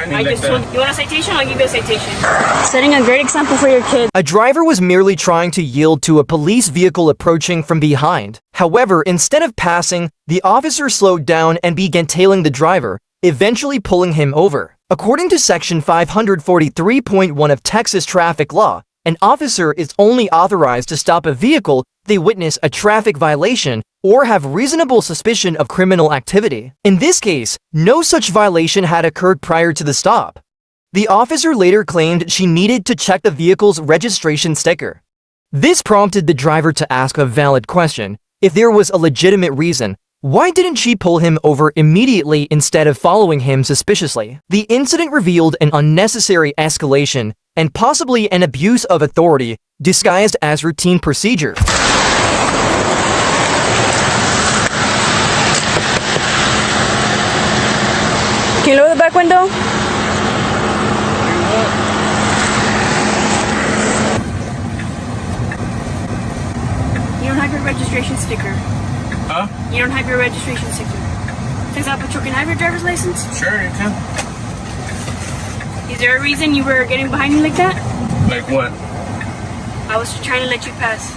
behind me like that. You want a citation? I'll give you a citation. Setting a great example for your kids. A driver was merely trying to yield to a police vehicle approaching from behind. However, instead of passing, the officer slowed down and began tailing the driver, eventually pulling him over. According to Section 543.1 of Texas traffic law, an officer is only authorized to stop a vehicle if they witness a traffic violation or have reasonable suspicion of criminal activity. In this case, no such violation had occurred prior to the stop. The officer later claimed she needed to check the vehicle's registration sticker. This prompted the driver to ask a valid question. If there was a legitimate reason, why didn't she pull him over immediately instead of following him suspiciously? The incident revealed an unnecessary escalation and possibly an abuse of authority disguised as routine procedure. Can you lower the back window? You don't have your registration sticker. Huh? You don't have your registration sticker. For example, you can have your driver's license? Sure, you can. Is there a reason you were getting behind me like that? Like what? I was trying to let you pass.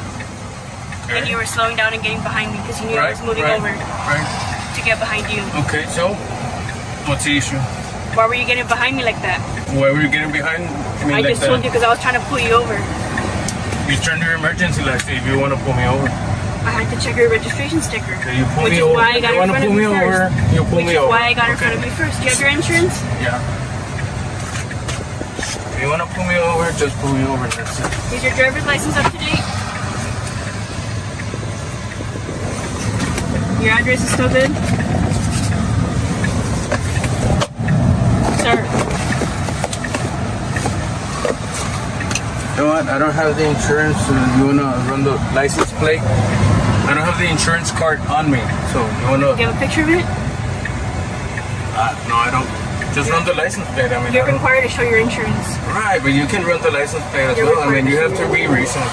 Okay. And you were slowing down and getting behind me because you knew I was moving over to get behind you. Okay, so what's the issue? Why were you getting behind me like that? Why were you getting behind me I like just that? told you because I was trying to pull you over. You turned your emergency light if you want to pull me over. I had to check your registration sticker. Okay, you pull which me is over. Why I got You in want to front pull of me you over? first. You pull Which me is over. why I got in front of you first. Do you have your insurance? Yeah. If you want to pull me over, just pull me over. That's it. Is your driver's license up to date? Your address is still good? Sir. You know what? I don't have the insurance. So you want to run the license plate? I don't have the insurance card on me. So you want to... Do you have a picture of it? No, I don't. Just run the license plate. I mean, You're required to show your insurance. Right, but you can run the license plate as well. I mean, you have to be reasonable.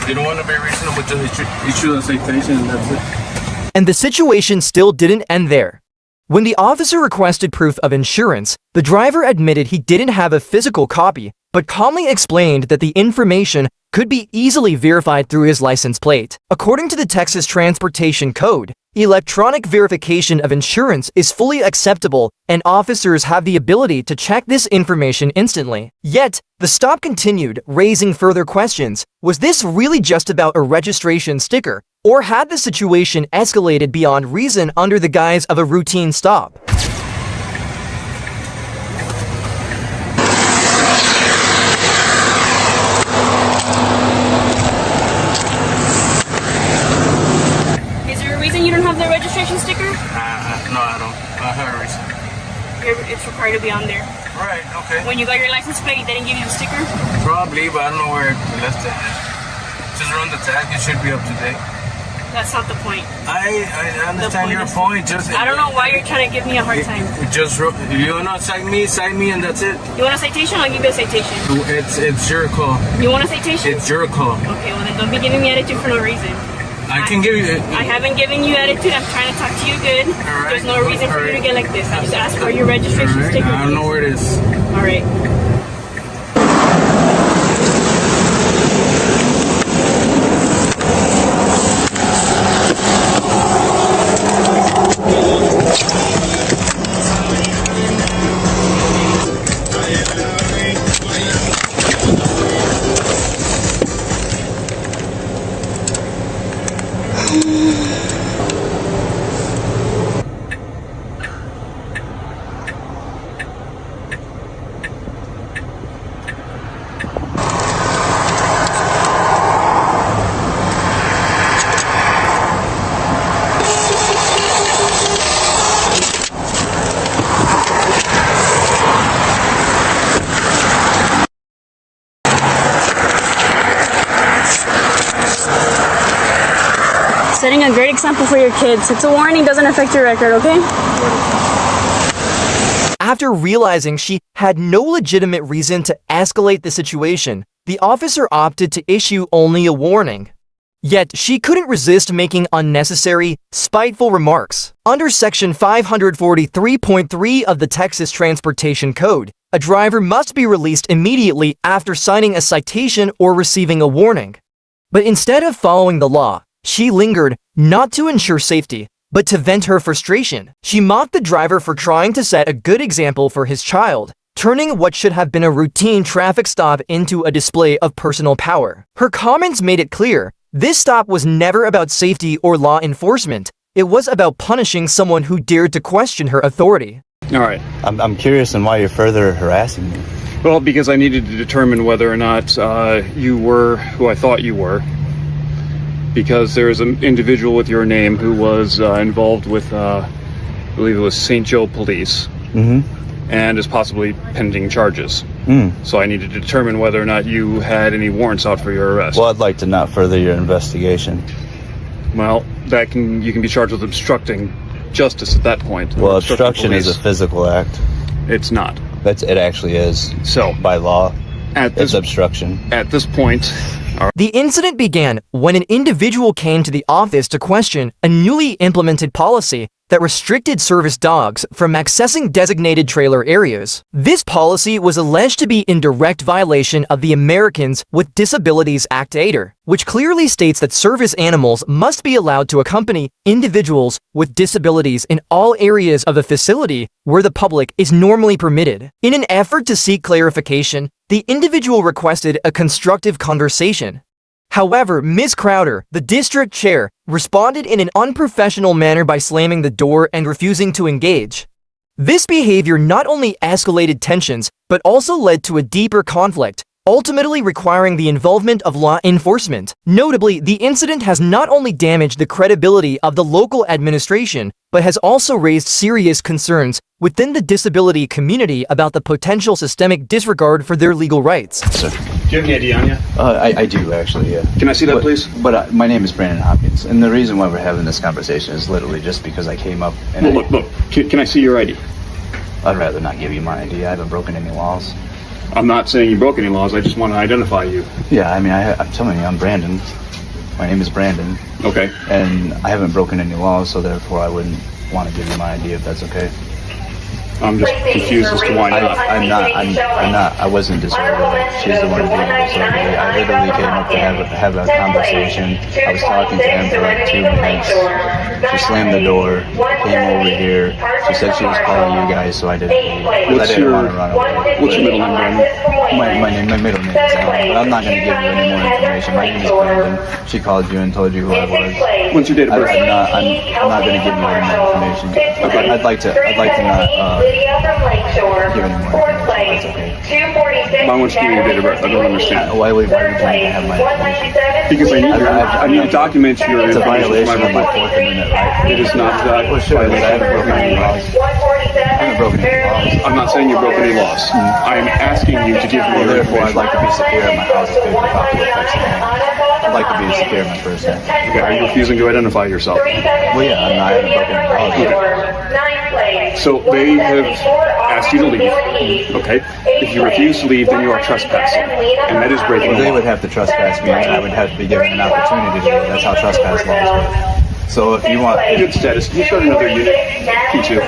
You don't want to be reasonable, just issue a citation and that's it. And the situation still didn't end there. When the officer requested proof of insurance, the driver admitted he didn't have a physical copy, but calmly explained that the information could be easily verified through his license plate. According to the Texas Transportation Code, electronic verification of insurance is fully acceptable and officers have the ability to check this information instantly. Yet, the stop continued, raising further questions. Was this really just about a registration sticker, or had the situation escalated beyond reason under the guise of a routine stop? You don't have the registration sticker? No, I don't. I have a reason. It's required to be on there. Right, okay. When you got your license plate, they didn't give you the sticker? Probably, but I don't know where it left it. Just run the tag, it should be up to date. That's not the point. I understand your point. Just I don't know why you're trying to give me a hard time. Just you wanna cite me, and that's it. You want a citation? I'll give you a citation. It's your call. You want a citation? It's your call. Okay, well then don't be giving me attitude for no reason. I can give you. I haven't given you attitude. I'm trying to talk to you good. All right. There's no reason for you to get like this. I just asked for your registration sticker. I don't know where it is. All right. Setting a great example for your kids. It's a warning, doesn't affect your record, okay? After realizing she had no legitimate reason to escalate the situation, the officer opted to issue only a warning. Yet, she couldn't resist making unnecessary, spiteful remarks. Under Section 543.3 of the Texas Transportation Code, a driver must be released immediately after signing a citation or receiving a warning. But instead of following the law, she lingered, not to ensure safety, but to vent her frustration. She mocked the driver for trying to set a good example for his child, turning what should have been a routine traffic stop into a display of personal power. Her comments made it clear, this stop was never about safety or law enforcement. It was about punishing someone who dared to question her authority. All right. I'm curious on why you're further harassing me. Well, because I needed to determine whether or not you were who I thought you were. Because there's an individual with your name who was involved with, I believe it was St. Joe Police, and is possibly pending charges. So I needed to determine whether or not you had any warrants out for your arrest. Well, I'd like to not further your investigation. Well, you can be charged with obstructing justice at that point. Well, obstruction is a physical act. It's not. It actually is. So by law, it's obstruction. At this point, the incident began when an individual came to the office to question a newly implemented policy that restricted service dogs from accessing designated trailer areas. This policy was alleged to be in direct violation of the Americans with Disabilities Act ADER, which clearly states that service animals must be allowed to accompany individuals with disabilities in all areas of the facility where the public is normally permitted. In an effort to seek clarification, the individual requested a constructive conversation. However, Ms. Crowder, the district chair, responded in an unprofessional manner by slamming the door and refusing to engage. This behavior not only escalated tensions, but also led to a deeper conflict, ultimately requiring the involvement of law enforcement. Notably, the incident has not only damaged the credibility of the local administration, but has also raised serious concerns within the disability community about the potential systemic disregard for their legal rights. Sir. Do you have any ID on you? I do, actually, yeah. Can I see that, please? But my name is Brandon Hopkins, and the reason why we're having this conversation is literally just because I came up and... Look. Can I see your ID? I'd rather not give you my ID. I haven't broken any laws. I'm not saying you broke any laws. I just want to identify you. Yeah, I mean, I'm telling you, I'm Brandon. My name is Brandon. Okay. And I haven't broken any laws, so therefore I wouldn't want to give you my ID if that's okay. I'm just confused as to why not. I'm not. I wasn't disorderly. She's the one being disorderly. I literally came up to have a conversation. I was talking to him for like 2 minutes. She slammed the door, came over here. She said she was calling you guys, so I didn't leave. I didn't want to run away. What's your middle name, Brandon? My middle name is Alan, but I'm not going to give you any more information. My name is Brandon. She called you and told you who I was. What's your date of birth? I'm not going to give you any more information. Okay. I'd like to not give any more information. That's okay. Why won't you give me your date of birth? I don't understand. Why would you have my information? Because I need to document your information. It's a violation of my Fourth Amendment right. It is not that. Well, sure, I haven't broken any laws. I'm not saying you broke any laws. I am asking you to give me your therefore, information. I'd like to be secure in my house's paper copy of I'd like to be secure in my person. Okay, are you refusing to identify yourself? Well, yeah, I haven't broken any laws. So they have asked you to leave. Okay. If you refuse to leave, then you are trespassing, and that is breaking the law. They would have to trespass me, and I would have to be given an opportunity to leave. That's how trespass laws work. So if you want... Good status. Can you start another unit? P2.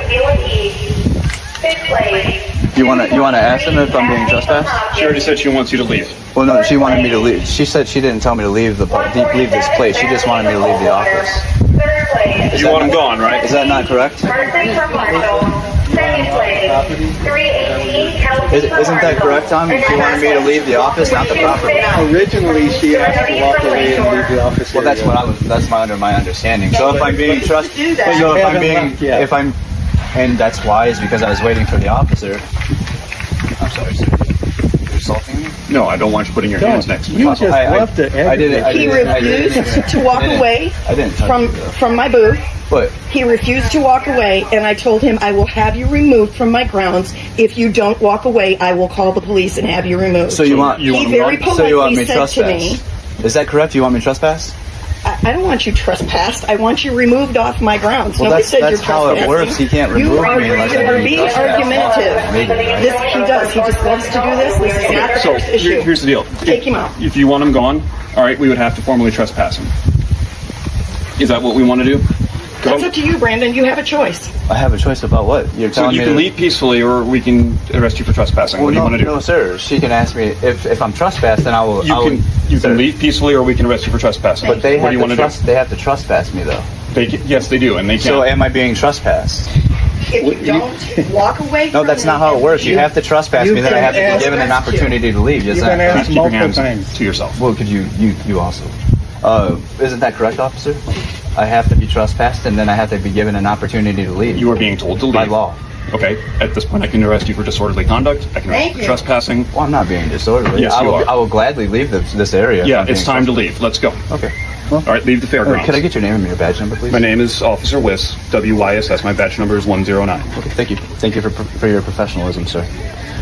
You want to ask them if I'm being trespassed? She already said she wants you to leave. Well, no, she wanted me to leave. She said she didn't tell me to leave this place. She just wanted me to leave the office. You want him gone, right? Is that not correct? Isn't that correct, Tom? She wanted me to leave the office, not the property. Originally, she asked to walk away and leave the office. Well, that's under my understanding. So if I'm being trusted, and that's why is because I was waiting for the officer. I'm sorry, sir. You're assaulting me? No, I don't want you putting your hands next to me. You just left it. He refused to walk away from my booth. But he refused to walk away, and I told him, I will have you removed from my grounds. If you don't walk away, I will call the police and have you removed. So you want he very politely said to me, Is that correct? You want me to trespass? I don't want you trespassed. I want you removed off my grounds. Well, Nobody that's said you're how it works. He can't remove me unless You I'm are being being trespassed. argumentative. He does. He just loves to do this. This is not the So first issue. here's the deal. Take him out. If you want him gone, all right, we would have to formally trespass him. Is that what we want to do? That's up to you, Brandon. You have a choice. I have a choice about what? You're So telling you me can to leave peacefully, or we can arrest you for trespassing. Well, What do you no, want to do? no, sir. She can ask me if I'm trespassed, then I will. You can leave peacefully, or we can arrest you for trespassing. But they what have do you want to to trust. They have to trespass me, though. Yes, they do, and they can. So am I being trespassed? If you don't walk away. No, that's not how it works. You have to trespass me, then I have to be given an opportunity to leave. Yes, You can ask Keep your multiple hands times. to yourself. Well, could you also? Isn't that correct, officer? I have to be trespassed, and then I have to be given an opportunity to leave. You are being told to leave. By law. Okay. At this point, I can arrest you for disorderly conduct. I can arrest you for trespassing. Well, I'm not being disorderly. Yes, you are. I will gladly leave this area. Yeah, it's time to leave. Let's go. Okay. All right, leave the fairgrounds. Could I get your name and your badge number, please? My name is Officer Wyss, WYSS. My badge number is 109. Okay, thank you. Thank you for your professionalism, sir.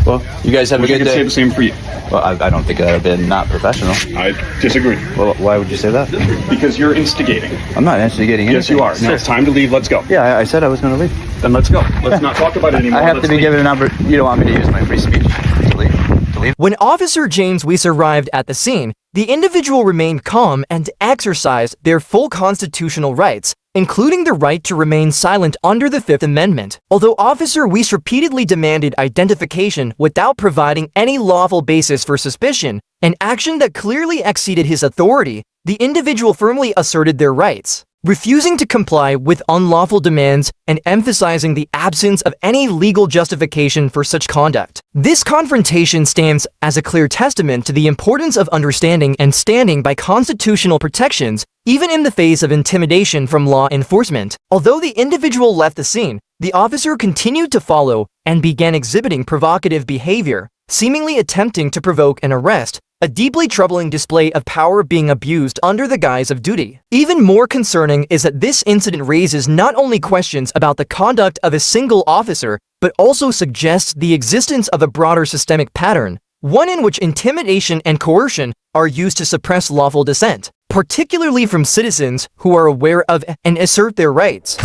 Well, you guys have a good I day. say the same for you. Well, I don't think that I've been not professional. I disagree. Well, why would you say that? Because you're instigating. I'm not instigating anything. Yes, you are. Now it's time to leave. Let's go. Yeah, I said I was going to leave. Then let's go. Let's not talk about it anymore. I have Let's to be leave. given an opportunity. You don't want me to use my free speech to leave? To leave? When Officer James Weiss arrived at the scene, the individual remained calm and exercised their full constitutional rights, including the right to remain silent under the Fifth Amendment. Although Officer Weiss repeatedly demanded identification without providing any lawful basis for suspicion, an action that clearly exceeded his authority, the individual firmly asserted their rights, refusing to comply with unlawful demands and emphasizing the absence of any legal justification for such conduct. This confrontation stands as a clear testament to the importance of understanding and standing by constitutional protections, even in the face of intimidation from law enforcement. Although the individual left the scene, the officer continued to follow and began exhibiting provocative behavior, seemingly attempting to provoke an arrest, a deeply troubling display of power being abused under the guise of duty. Even more concerning is that this incident raises not only questions about the conduct of a single officer, but also suggests the existence of a broader systemic pattern, one in which intimidation and coercion are used to suppress lawful dissent, particularly from citizens who are aware of and assert their rights.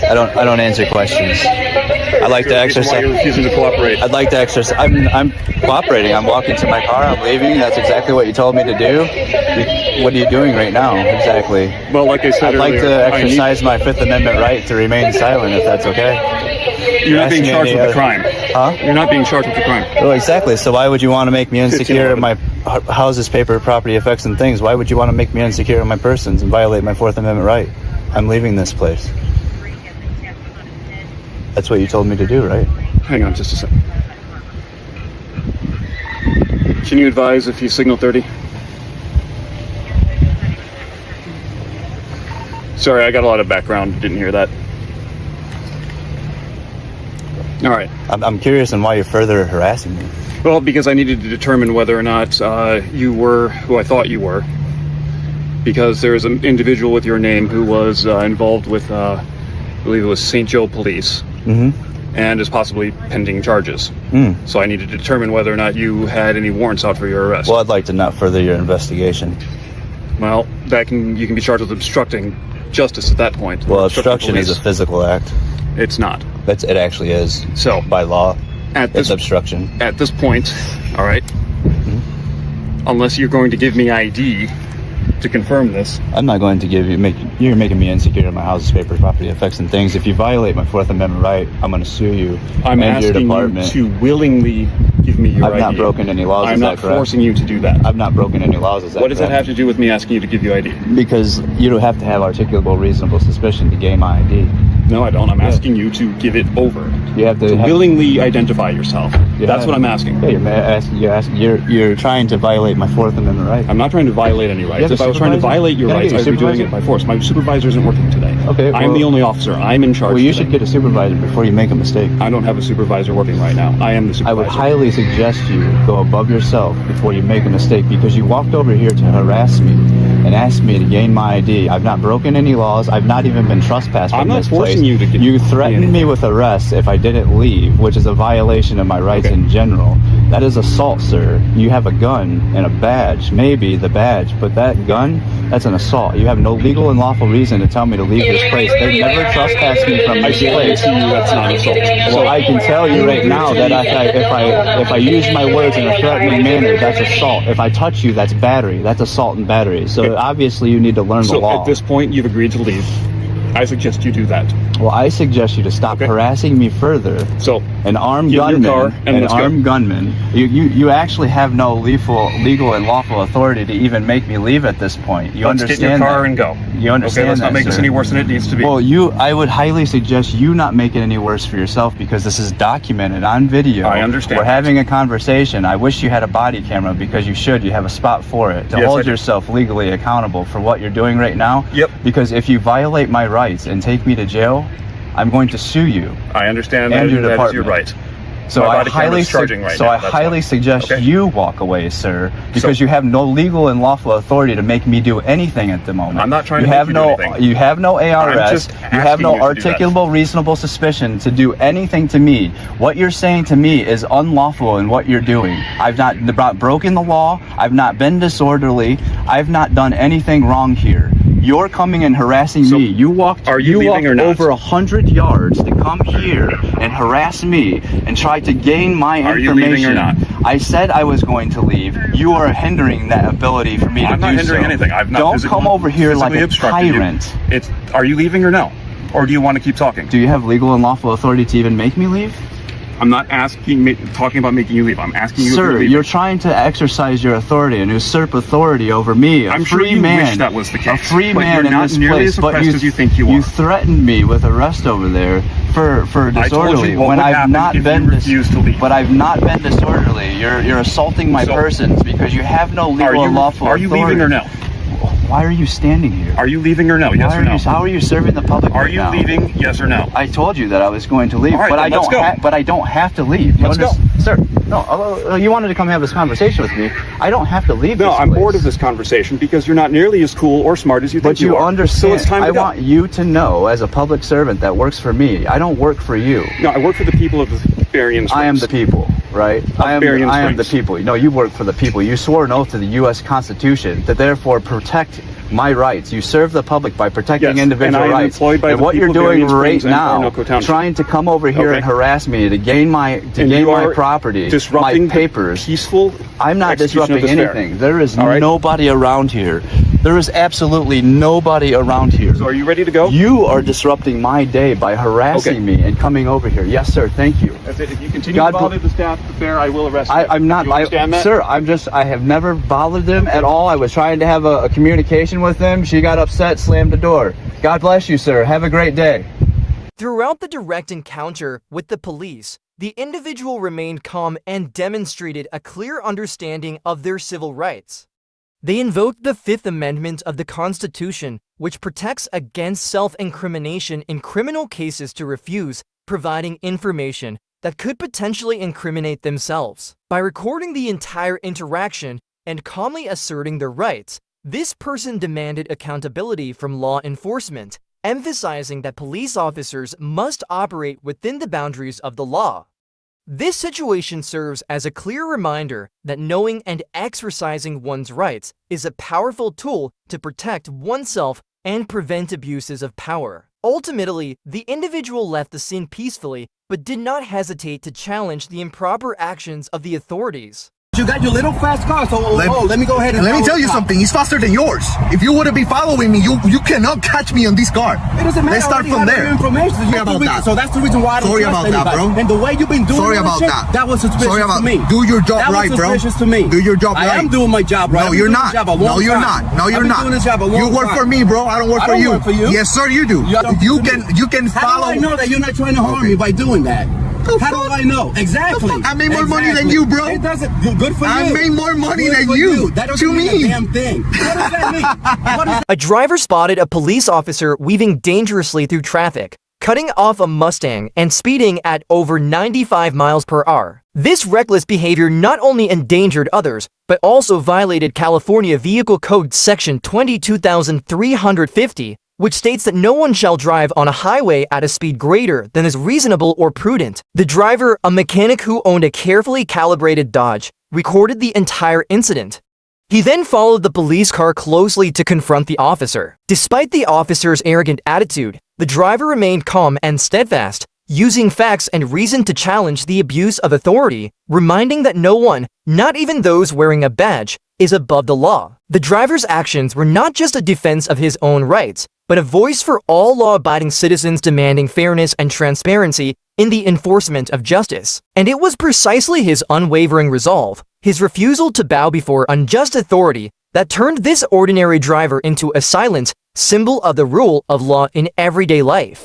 I don't answer questions. I like to exercise. Why you're refusing to cooperate? I'd like to exercise. I'm cooperating. I'm walking to my car. I'm leaving. That's exactly what you told me to do. What are you doing right now? Exactly. Well, like I said I'd like earlier, to exercise my Fifth Amendment right to remain silent, if that's okay. You're not being charged with the crime. Huh? You're not being charged with the crime. Well, exactly. So why would you want to make me insecure of my houses, paper, property, effects, and things? Why would you want to make me insecure of my persons and violate my Fourth Amendment right? I'm leaving this place. That's what you told me to do, right? Hang on just a second. Can you advise if you signal 30? Sorry, I got a lot of background. Didn't hear that. All right. I'm curious on why you're further harassing me. Well, because I needed to determine whether or not you were who I thought you were. Because there is an individual with your name who was involved with, I believe it was St. Joe Police, and is possibly pending charges. So I needed to determine whether or not you had any warrants out for your arrest. Well, I'd like to not further your investigation. Well, you can be charged with obstructing justice at that point. Well, obstruction is a physical act. It's not. It actually is. So by law, it's obstruction. At this point, all right. Unless you're going to give me ID to confirm this. I'm not going to give you. You're making me insecure in my house's paper, property, effects, and things. If you violate my Fourth Amendment right, I'm going to sue you. I'm and your asking department. you to willingly give me your ID. I've not broken any laws. I'm is not that correct? forcing you to do that. I've not broken any laws. Is that What does that correct? have to do with me asking you to give you ID? Because you don't have to have articulable, reasonable suspicion to gain my ID. No, I don't. I'm asking you to give it over. You have to willingly identify yourself. That's what I'm asking. Yeah, you're trying to violate my Fourth Amendment right. I'm not trying to violate any rights. If I was trying to violate your rights, I'd be doing it by force. My supervisor isn't working today. Okay, I'm the only officer. I'm in charge. Well, you should get a supervisor before you make a mistake. I don't have a supervisor working right now. I am the supervisor. I would highly suggest you go above yourself before you make a mistake, because you walked over here to harass me and asked me to gain my ID. I've not broken any laws. I've not even been trespassed from this place. I'm not forcing you to get You threatened me with arrest if I didn't leave, which is a violation of my rights in general. That is assault, sir. You have a gun and a badge, maybe the badge, but that gun, that's an assault. You have no legal and lawful reason to tell me to leave this place. They never trespassed me from this place. That's not assault. Well, I can tell you right now that if I use my words in a threatening manner, that's assault. If I touch you, that's battery. That's assault and battery. So obviously you need to learn the law. So at this point, you've agreed to leave. I suggest you do that. Well, I suggest you to stop harassing me further. So, an armed gunman. You actually have no legal and lawful authority to even make me leave at this point. You understand? Get in your car and go. You understand? Okay, let's not make this any worse than it needs to be. Well, I would highly suggest you not make it any worse for yourself, because this is documented on video. I understand. We're having a conversation. I wish you had a body camera, because you should. You have a spot for it to hold yourself legally accountable for what you're doing right now. Yep. Because if you violate my rights and take me to jail, I'm going to sue you. I understand and that, your that department. is your right. So I highly suggest you walk away, sir, because you have no legal and lawful authority to make me do anything at the moment. I'm not trying to make you do anything. You have no ARS. You have no articulable reasonable suspicion to do anything to me. What you're saying to me is unlawful in what you're doing. I've not broken the law. I've not been disorderly. I've not done anything wrong here. You're coming and harassing me. You walked over 100 yards to come here and harass me and try to gain my information. Are you leaving or not? I said I was going to leave. You are hindering that ability for me to do so. I'm not hindering anything. I've not Don't come over here like a tyrant. Are you leaving or no? Or do you want to keep talking? Do you have legal and lawful authority to even make me leave? I'm not talking about making you leave. I'm asking you. Sir, you're trying to exercise your authority and usurp authority over me. I'm sure you wish that was the case. A free man in this place, but as you think you are. You threatened me with arrest over there for disorderly when I've not been disorderly. But I've not been disorderly. You're assaulting my persons because you have no legal and lawful authority. Are you leaving or no? Why are you standing here? Are you leaving or no? Yes or no? How are you serving the public? Are you leaving? Yes or no? I told you that I was going to leave, but I don't have to leave. Let's go, sir. No, you wanted to come have this conversation with me. I don't have to leave. No, I'm bored of this conversation because you're not nearly as cool or smart as you think you are. But you understand. So it's time to go. I want you to know, as a public servant that works for me, I don't work for you. No, I work for the people of Berrien Springs. I am the people, right? I am the people. No, you work for the people. You swore an oath to the U.S. Constitution to therefore protect my rights. You serve the public by protecting individual rights. And what you're doing right now, trying to come over here and harass me to gain my property, my papers. Peaceful. I'm not disrupting anything. There is nobody around here. There is absolutely nobody around here. So are you ready to go? You are disrupting my day by harassing me and coming over here. Yes, sir. Thank you. That's it. If you continue to bother the staff there, I will arrest you. I'm not. You understand that? Sir, I have never bothered them at all. I was trying to have a communication with them. She got upset, slammed the door. God bless you, sir. Have a great day. Throughout the direct encounter with the police, the individual remained calm and demonstrated a clear understanding of their civil rights. They invoked the Fifth Amendment of the Constitution, which protects against self-incrimination in criminal cases to refuse providing information that could potentially incriminate themselves. By recording the entire interaction and calmly asserting their rights, this person demanded accountability from law enforcement, emphasizing that police officers must operate within the boundaries of the law. This situation serves as a clear reminder that knowing and exercising one's rights is a powerful tool to protect oneself and prevent abuses of power. Ultimately, the individual left the scene peacefully, but did not hesitate to challenge the improper actions of the authorities. You got your little fast car, so let me go ahead and let me tell you something. He's faster than yours. If you wouldn't be following me, you cannot catch me on this car. It doesn't matter. Let's start from there. Sorry about that. So that's the reason why I don't Sorry about that, bro. And the way you've been doing that was suspicious to me. Do your job right, bro. That was suspicious to me. Do your job right. I am doing my job right. No, you're not. No, you're not. No, you're not. You work for me, bro. I don't work for you. I don't work for you. Yes, sir, you do. You can follow. How do I know that you're not trying to harm me by doing that? How do I know? Exactly. I made more money than you, bro. It doesn't. Good for you. I made more money than you. That doesn't mean a damn thing. What does that mean? What is A driver spotted a police officer weaving dangerously through traffic, cutting off a Mustang and speeding at over 95 miles per hour. This reckless behavior not only endangered others, but also violated California Vehicle Code Section 22,350, which states that no one shall drive on a highway at a speed greater than is reasonable or prudent. The driver, a mechanic who owned a carefully calibrated Dodge, recorded the entire incident. He then followed the police car closely to confront the officer. Despite the officer's arrogant attitude, the driver remained calm and steadfast, using facts and reason to challenge the abuse of authority, reminding that no one, not even those wearing a badge, is above the law. The driver's actions were not just a defense of his own rights, but a voice for all law-abiding citizens demanding fairness and transparency in the enforcement of justice. And it was precisely his unwavering resolve, his refusal to bow before unjust authority, that turned this ordinary driver into a silent symbol of the rule of law in everyday life.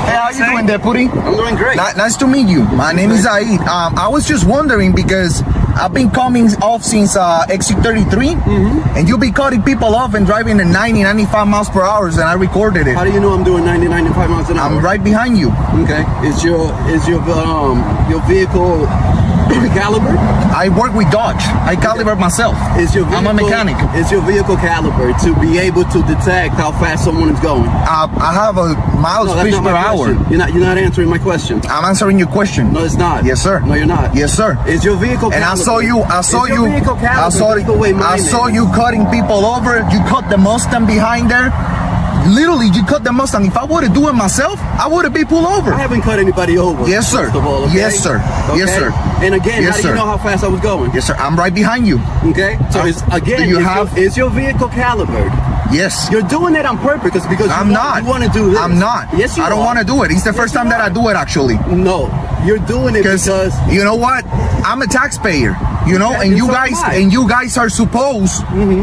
How you doing, Deputy? I'm doing great. Nice to meet you. My name is Zaid. I was just wondering because I've been coming off since exit 33, and you'll be cutting people off and driving at 90, 95 miles per hour, and I recorded it. How do you know I'm doing 90, 95 miles an hour? I'm right behind you. Okay. Is your vehicle caliber? I work with Dodge. I calibrate myself. I'm a mechanic. Is your vehicle caliber to be able to detect how fast someone is going? I have a miles speed per hour. You're not answering my question. I'm answering your question. No, it's not. Yes, sir. No, you're not. Yes, sir. Is your vehicle and caliber? I saw you cutting people over. You cut the Mustang behind there. Literally, you cut the Mustang. If I would have do it myself, I would have been pulled over. I haven't cut anybody over. Yes, sir. First of all, okay? Yes, sir. Okay? Yes, sir. And again, yes, how do you know how fast I was going? Yes, sir. I'm right behind you. Okay. So is your vehicle calibered? Yes. You're doing it on purpose because I'm not. You want to do this. I'm not. Yes, you I don't want to do it. It's the first time that I do it, actually. No, you're doing it because you know what? I'm a taxpayer. You know, and you guys are supposed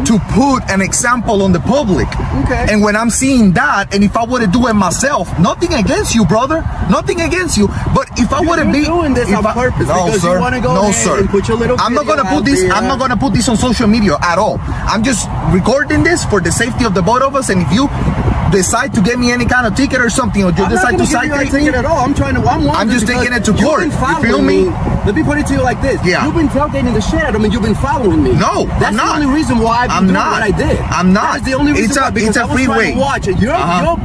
to put an example on the public. Okay. And when I'm seeing that, and if I were to do it myself, nothing against you, brother. Nothing against you. But if I wouldn't be doing this on purpose because you want to go ahead and put your little I'm not gonna put this. I'm not gonna put this on social media at all. I'm just recording this for the safety of the both of us. And if you decide to get me any kind of ticket or something, or you decide to cite me at all, I'm just taking it to court. You feel me? Let me put it to you like this. Yeah. You've been tailgating the shit out of me. You've been following me. No, that's I'm not. the only reason why I've been doing what I did. I'm not. That's the only reason why. Because it's a freeway. To watch it. Your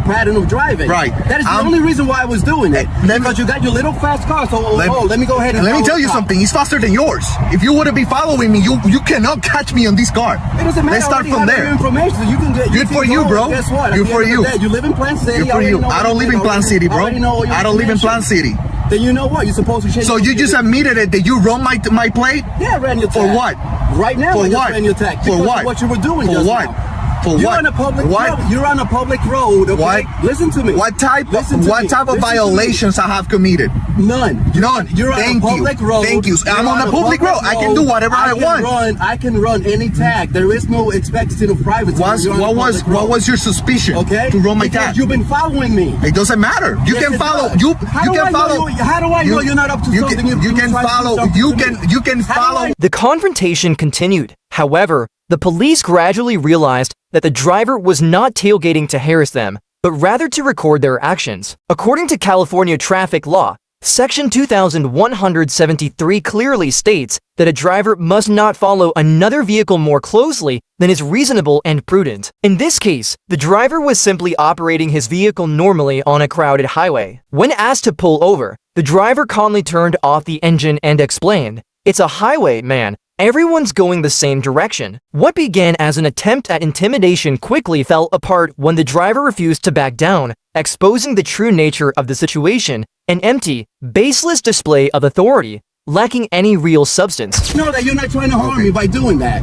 pattern of driving. Right. That is the only reason why I was doing it. Because you got your little fast car. So let me go ahead and let me tell you something. It's faster than yours. If you wouldn't be following me, you cannot catch me on this car. It doesn't matter. Let's start from there. Information. So you can get. Good for you, bro. Guess what? Good for you. You live in Plant City. Good for you. I don't live in Plant City, bro. I don't live in Plant City. Then you know what? You're supposed to change. So you just admitted it that you run my plate? Yeah, I ran your tag. For what? Right now, for I what? Ran your tag. For what? What you were doing for just what? now. For You're what? on a public what? road. You're on a public road. Okay? What? Listen to me. What type of violations I have committed? None. None. You're on a public road. Thank you. I'm on a public road. I can do whatever I want. I can run any tag. There is no expectation of privacy. What was your suspicion? Okay. To run my tag. You've been following me. It doesn't matter. You can follow. You can follow. How do I know you're not up to something? You can follow. You can follow. The confrontation continued. However, the police gradually realized that the driver was not tailgating to harass them, but rather to record their actions. According to California traffic law, Section 2173 clearly states that a driver must not follow another vehicle more closely than is reasonable and prudent. In this case, the driver was simply operating his vehicle normally on a crowded highway. When asked to pull over, the driver calmly turned off the engine and explained, "It's a highway, man. Everyone's going the same direction." What began as an attempt at intimidation quickly fell apart when the driver refused to back down, exposing the true nature of the situation, an empty, baseless display of authority, lacking any real substance. Know that you're not trying to harm me by doing that.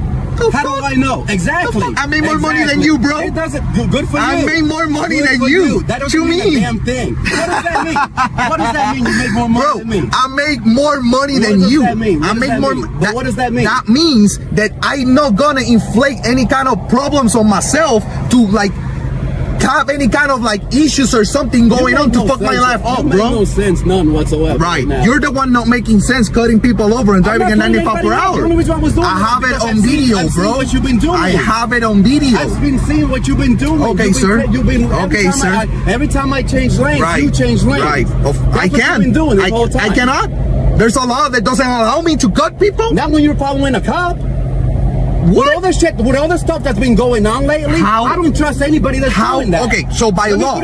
How do I know? Exactly. I made more money than you, bro. It doesn't. Good for you. I made more money than you. That doesn't mean a damn thing. What does that mean? What does that mean? You make more money than me. I make more money than you. What does that mean? I make more. But what does that mean? That means that I'm not gonna inflict any kind of problems on myself to like have any kind of like issues or something going on to fuck my life up, bro. No sense, none whatsoever. Right. You're the one not making sense, cutting people over and driving at 95 per hour. I have it on video, bro. What you've been doing. I have it on video. I've been seeing what you've been doing. Okay, sir. Okay, sir. Every time I change lanes, you change lanes. Right. I can. Been doing this whole time. I cannot. There's a law that doesn't allow me to cut people. Not when you're following a cop. With all this shit, with all the stuff that's been going on lately, I don't trust anybody that's doing that. Okay, so by law,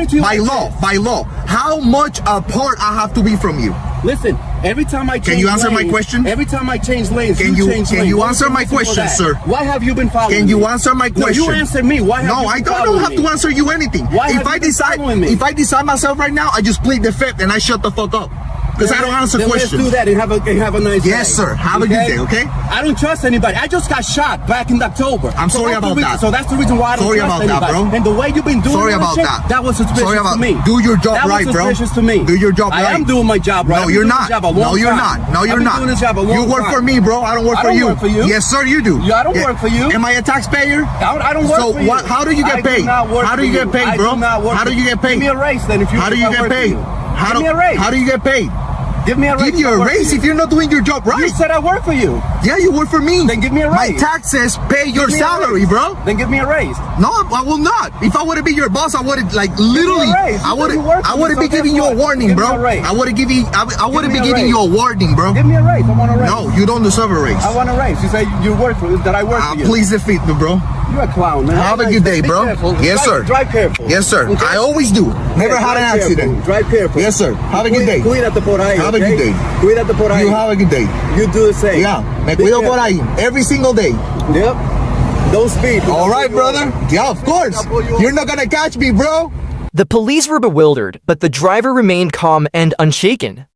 how much apart I have to be from you? Listen, every time I change Can you answer lanes, my question? Every time I change lanes, Can you answer my question, sir? Why have you been following me? Can you answer my question? No, you answer me. Why have you been I don't have to answer you anything. Why have you been following me? If I decide myself right now, I just plead the fifth and I shut the fuck up. Because I don't answer questions. Let's do that and have a nice day. Yes, sir. Have a good day, okay? I don't trust anybody. I just got shot back in October. I'm sorry about that. So that's the reason why I don't trust anybody. That, bro. And the way you've been doing that was suspicious to me. Do your job right, bro. That was suspicious to me. Do your job right. I am doing my job right. No, you're not. No, you're not. No, you're not. You work for me, bro. I don't work for you. I don't work for you. Yes, sir, you do. I don't work for you. Am I a taxpayer? I don't work for you. So how do you get paid? How do you get paid, bro? How do you get paid? Give me a raise then if you. How do you get paid? Give me a raise. How do you get paid? Give me a raise. Give you a raise if you're not doing your job right. You said I work for you. Yeah, you work for me. Then give me a raise. My taxes pay your salary, bro. Then give me a raise. No, I will not. If I were to be your boss, I would like literally. I would be giving you a warning, bro. I would be giving you a warning, bro. Give me a raise. I want a raise. No, you don't deserve a raise. I want a raise. You say you work for that. I work for you. Please defeat me, bro. You're a clown, man. Have a good day, bro. Yes, sir. Drive careful. Yes, sir. Okay? I always do. Never had an accident. Drive careful. Yes, sir. Have a good day. Cuídate por ahí. Have a good day. Cuídate por ahí. You have a good day. You do the same. Yeah. Me cuido por ahí. Every single day. Yep. Don't speed. All right, brother. Yeah, of course. You're not gonna catch me, bro. The police were bewildered, but the driver remained calm and unshaken.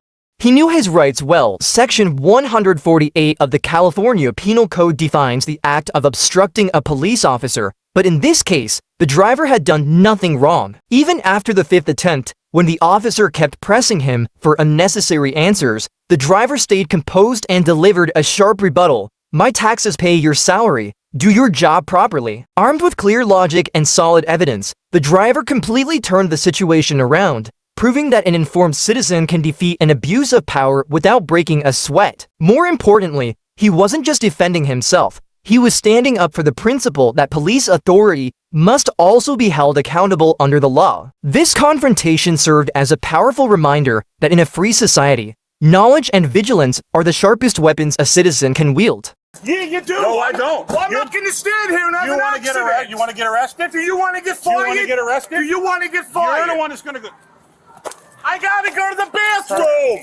He knew his rights well. Section 148 of the California Penal Code defines the act of obstructing a police officer, but in this case, the driver had done nothing wrong. Even after the fifth attempt, when the officer kept pressing him for unnecessary answers, the driver stayed composed and delivered a sharp rebuttal. My taxes pay your salary. Do your job properly. Armed with clear logic and solid evidence, the driver completely turned the situation around, proving that an informed citizen can defeat an abuse of power without breaking a sweat. More importantly, he wasn't just defending himself. He was standing up for the principle that police authority must also be held accountable under the law. This confrontation served as a powerful reminder that in a free society, knowledge and vigilance are the sharpest weapons a citizen can wield. Yeah, you do. No, I don't. Well, I'm not going to stand here and have an accident. You want to get arrested? Do you want to get fired? You want to get arrested? Do you want to get fired? You're the one that's going to go. I got to go to the bathroom.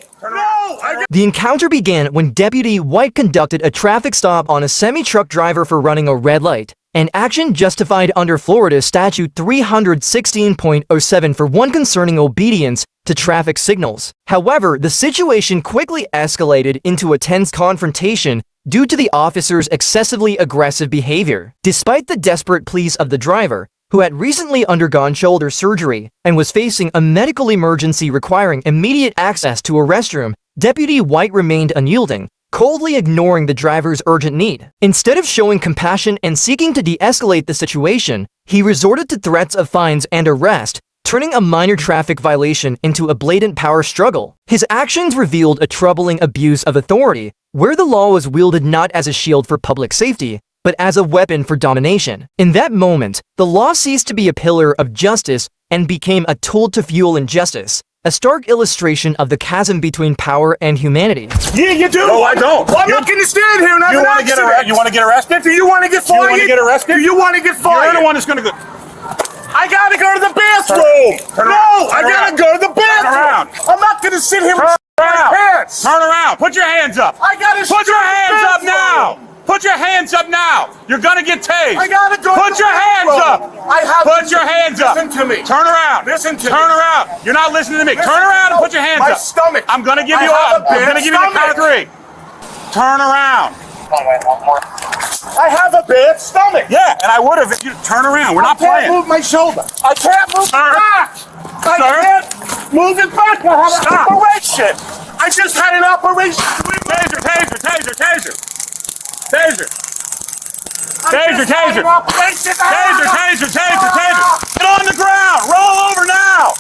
The encounter began when Deputy White conducted a traffic stop on a semi-truck driver for running a red light, an action justified under Florida Statute 316.07 for one concerning obedience to traffic signals. However, the situation quickly escalated into a tense confrontation due to the officer's excessively aggressive behavior. Despite the desperate pleas of the driver, who had recently undergone shoulder surgery and was facing a medical emergency requiring immediate access to a restroom, Deputy White remained unyielding, coldly ignoring the driver's urgent need. Instead of showing compassion and seeking to de-escalate the situation, he resorted to threats of fines and arrest, turning a minor traffic violation into a blatant power struggle. His actions revealed a troubling abuse of authority, where the law was wielded not as a shield for public safety, but as a weapon for domination. In that moment, the law ceased to be a pillar of justice and became a tool to fuel injustice, a stark illustration of the chasm between power and humanity. Yeah, you do. No, I don't. Well, I'm not going to stand here and have an accident. You want to get arrested? Do you want to get fired? You want to get arrested? Do you want to get fired? You're the one that's going to go. I got to go to the bathroom. I got to go to the bathroom. Turn around. I'm not going to sit here with my pants. Turn around. Put your hands up. I got to put your hands up now. Put your hands up now. You're going to get tased. I got to go. Put your hands up. Put your hands up. Listen to me. Turn around. Listen to me. Turn around. You're not listening to me. Turn around and put your hands up. My stomach. I'm going to give you a. I'm going to give you the count of 3. Turn around. I have a bad stomach. Yeah, and I would have if you turn around. We're not playing. I can't move my shoulder. I can't move it back. I can't move it back. I had an operation. I just had an operation. Taser, taser, taser, taser. Taser. Taser, taser. Taser, taser, taser, taser. Get on the ground. Roll over now.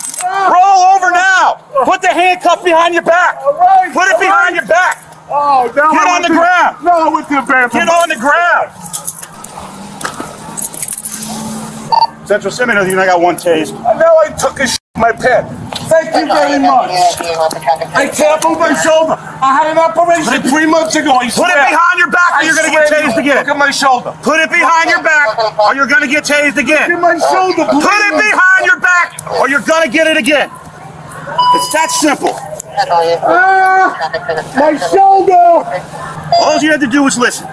Roll over now. Put the handcuff behind your back. Put it behind your back. Oh, now get on the ground. No, I went to the bathroom. Get on the ground. Central Seminary, I got one tase. Now I took a my pen. Thank you very much. I can't move my shoulder. I had an operation 3 months ago. Put it behind your back or you're going to get tased again. Look at my shoulder. Put it behind your back or you're going to get tased again. Look at my shoulder. Put it behind your back or you're going to get it again. It's that simple. My shoulder. All you had to do was listen.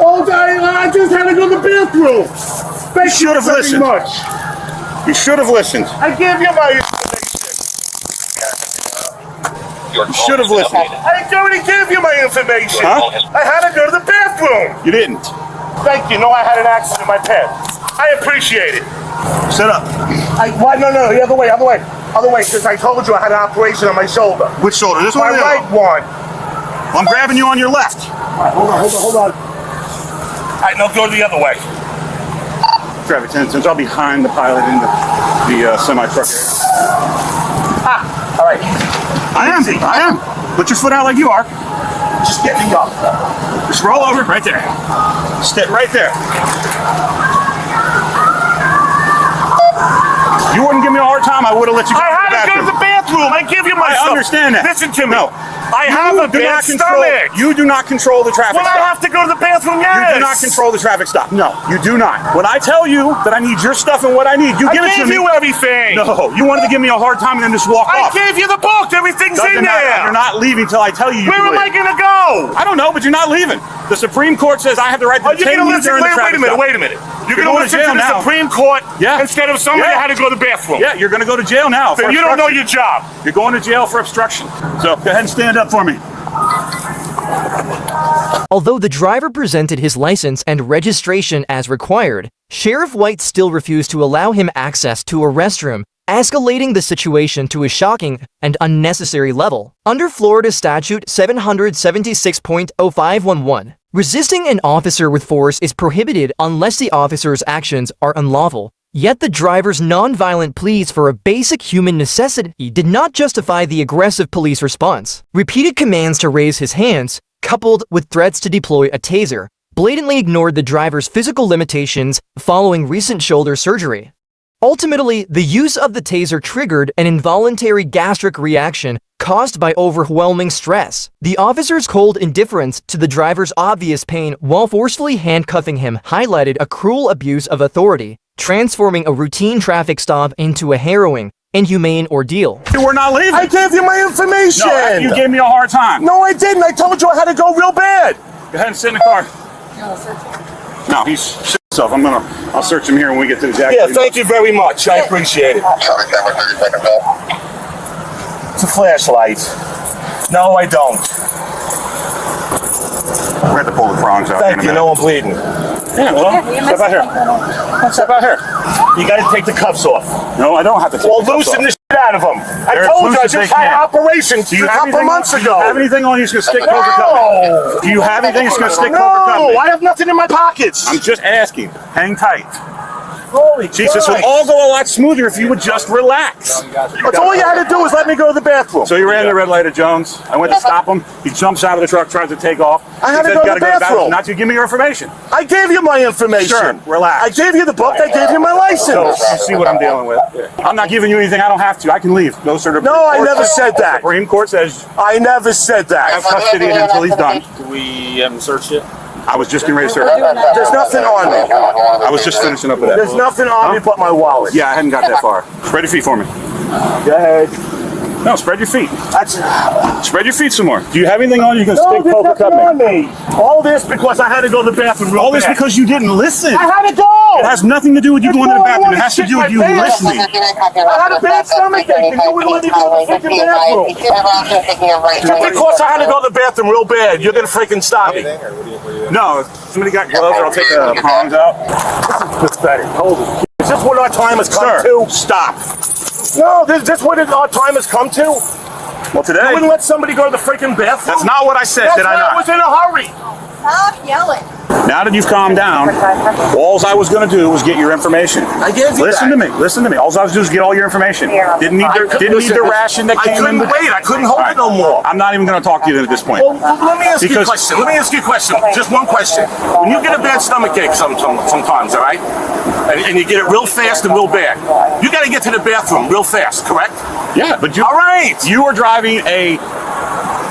Oh, I just had to go to the bathroom. You should have listened. You should have listened. I gave you my information. You should have listened. I already gave you my information. Huh? I had to go to the bathroom. You didn't. Thank you. No, I had an accident in my pen. I appreciate it. Sit up. No, the other way, because I told you I had an operation on my shoulder. Which shoulder? This one My or the right other? one. I'm grabbing you on your left. All right, hold on. All right, now go the other way. Traffic attendants, I'll be behind the pilot in the semi-truck area. All right. I am. Put your foot out like you are. Just get me up. Just roll over, right there. Step right there. You wouldn't give me a hard time, I would have let you go I had to go to the bathroom. I give you my I understand that. Listen to me. No. I have a bad stomach. You do not control the traffic When stop. I have to go to the bathroom, yes. You do not control the traffic stop. No, you do not. When I tell you that I need your stuff and what I need, you give it to me. I gave you everything. No, you wanted to give me a hard time and then just walk off. I gave you the book. Everything's in there. You're not leaving till I tell you. Where am I going to go? I don't know, but you're not leaving. The Supreme Court says I have the right to detain you during the traffic stop. Wait a minute. You're going to listen to the Supreme Court instead of somebody that had to go to the bathroom. Yeah, you're going to go to jail now. Then you don't know your job. You're going to jail for obstruction. So go ahead and stand up for me. Although the driver presented his license and registration as required, Sheriff White still refused to allow him access to a restroom, escalating the situation to a shocking and unnecessary level. Under Florida Statute 776.0511, resisting an officer with force is prohibited unless the officer's actions are unlawful. Yet the driver's nonviolent pleas for a basic human necessity did not justify the aggressive police response. Repeated commands to raise his hands, coupled with threats to deploy a taser, blatantly ignored the driver's physical limitations following recent shoulder surgery. Ultimately, the use of the taser triggered an involuntary gastric reaction caused by overwhelming stress. The officer's cold indifference to the driver's obvious pain while forcefully handcuffing him highlighted a cruel abuse of authority, transforming a routine traffic stop into a harrowing, inhumane ordeal. You were not leaving. I gave you my information. No, you gave me a hard time. No, I didn't. I told you I had to go real bad. Go ahead and sit in the car. No, he's shit himself. I'll search him here when we get to the jacket. Yeah, thank you very much. I appreciate it. It's a flashlight. No, I don't. We have to pull the prongs out. Thank you. No, I'm bleeding. Yeah, well, step out here. Step out here. You got to take the cuffs off. No, I don't have to take the cuffs off. Loosen the shit out of them. I told you I just had an operation a couple months ago. Do you have anything on you that's going to stick over cuffing? Do you have anything that's going to stick over cuffing? No, I have nothing in my pockets. I'm just asking. Hang tight. Holy Jesus, it would all go a lot smoother if you would just relax. That's all you had to do is let me go to the bathroom. So you ran the red light at Jones. I went to stop him. He jumps out of the truck, tries to take off. I had to go to the bathroom. Not to give me your information. I gave you my information. Sure, relax. I gave you the book. I gave you my license. So you see what I'm dealing with. I'm not giving you anything I don't have to. I can leave. No, sir. No, I never said that. The Supreme Court says I never said that. I have custody of him until he's done. Do we search it? I was just getting ready to search. There's nothing on me. I was just finishing up with that. There's nothing on me but my wallet. Yeah, I hadn't got that far. Spread your feet for me. Go ahead. No, spread your feet. That's. Spread your feet some more. Do you have anything on you can stick there's poker nothing cut on me. All this because I had to go to the bathroom real All this bad. because you didn't listen. I had to go. It has nothing to do with you going to the bathroom. It has to do with you listening. I had a bad stomach ache and you wouldn't let me go to the freaking bathroom. Just because I had to go to the bathroom real bad, you're going to freaking stop me. No, if somebody got gloves, I'll take the prongs out. This is pathetic. Holy shit. Is this what our time has come to? Stop. No, this is what our time has come to? Well, today. You wouldn't let somebody go to the freaking bathroom? That's not what I said, did I not? I was in a hurry. Stop yelling. Now that you've calmed down, all I was going to do was get your information. I gave you Listen to me. Listen to me. All I was doing was get all your information. Didn't need the ration that came in. I couldn't wait. I couldn't hold it no more. I'm not even going to talk to you at this point. Well, let me ask you a question. Let me ask you a question. Just one question. When you get a bad stomach ache sometimes, all right? And you get it real fast and real bad, you got to get to the bathroom real fast, correct? Yeah, but you. All right. You were driving a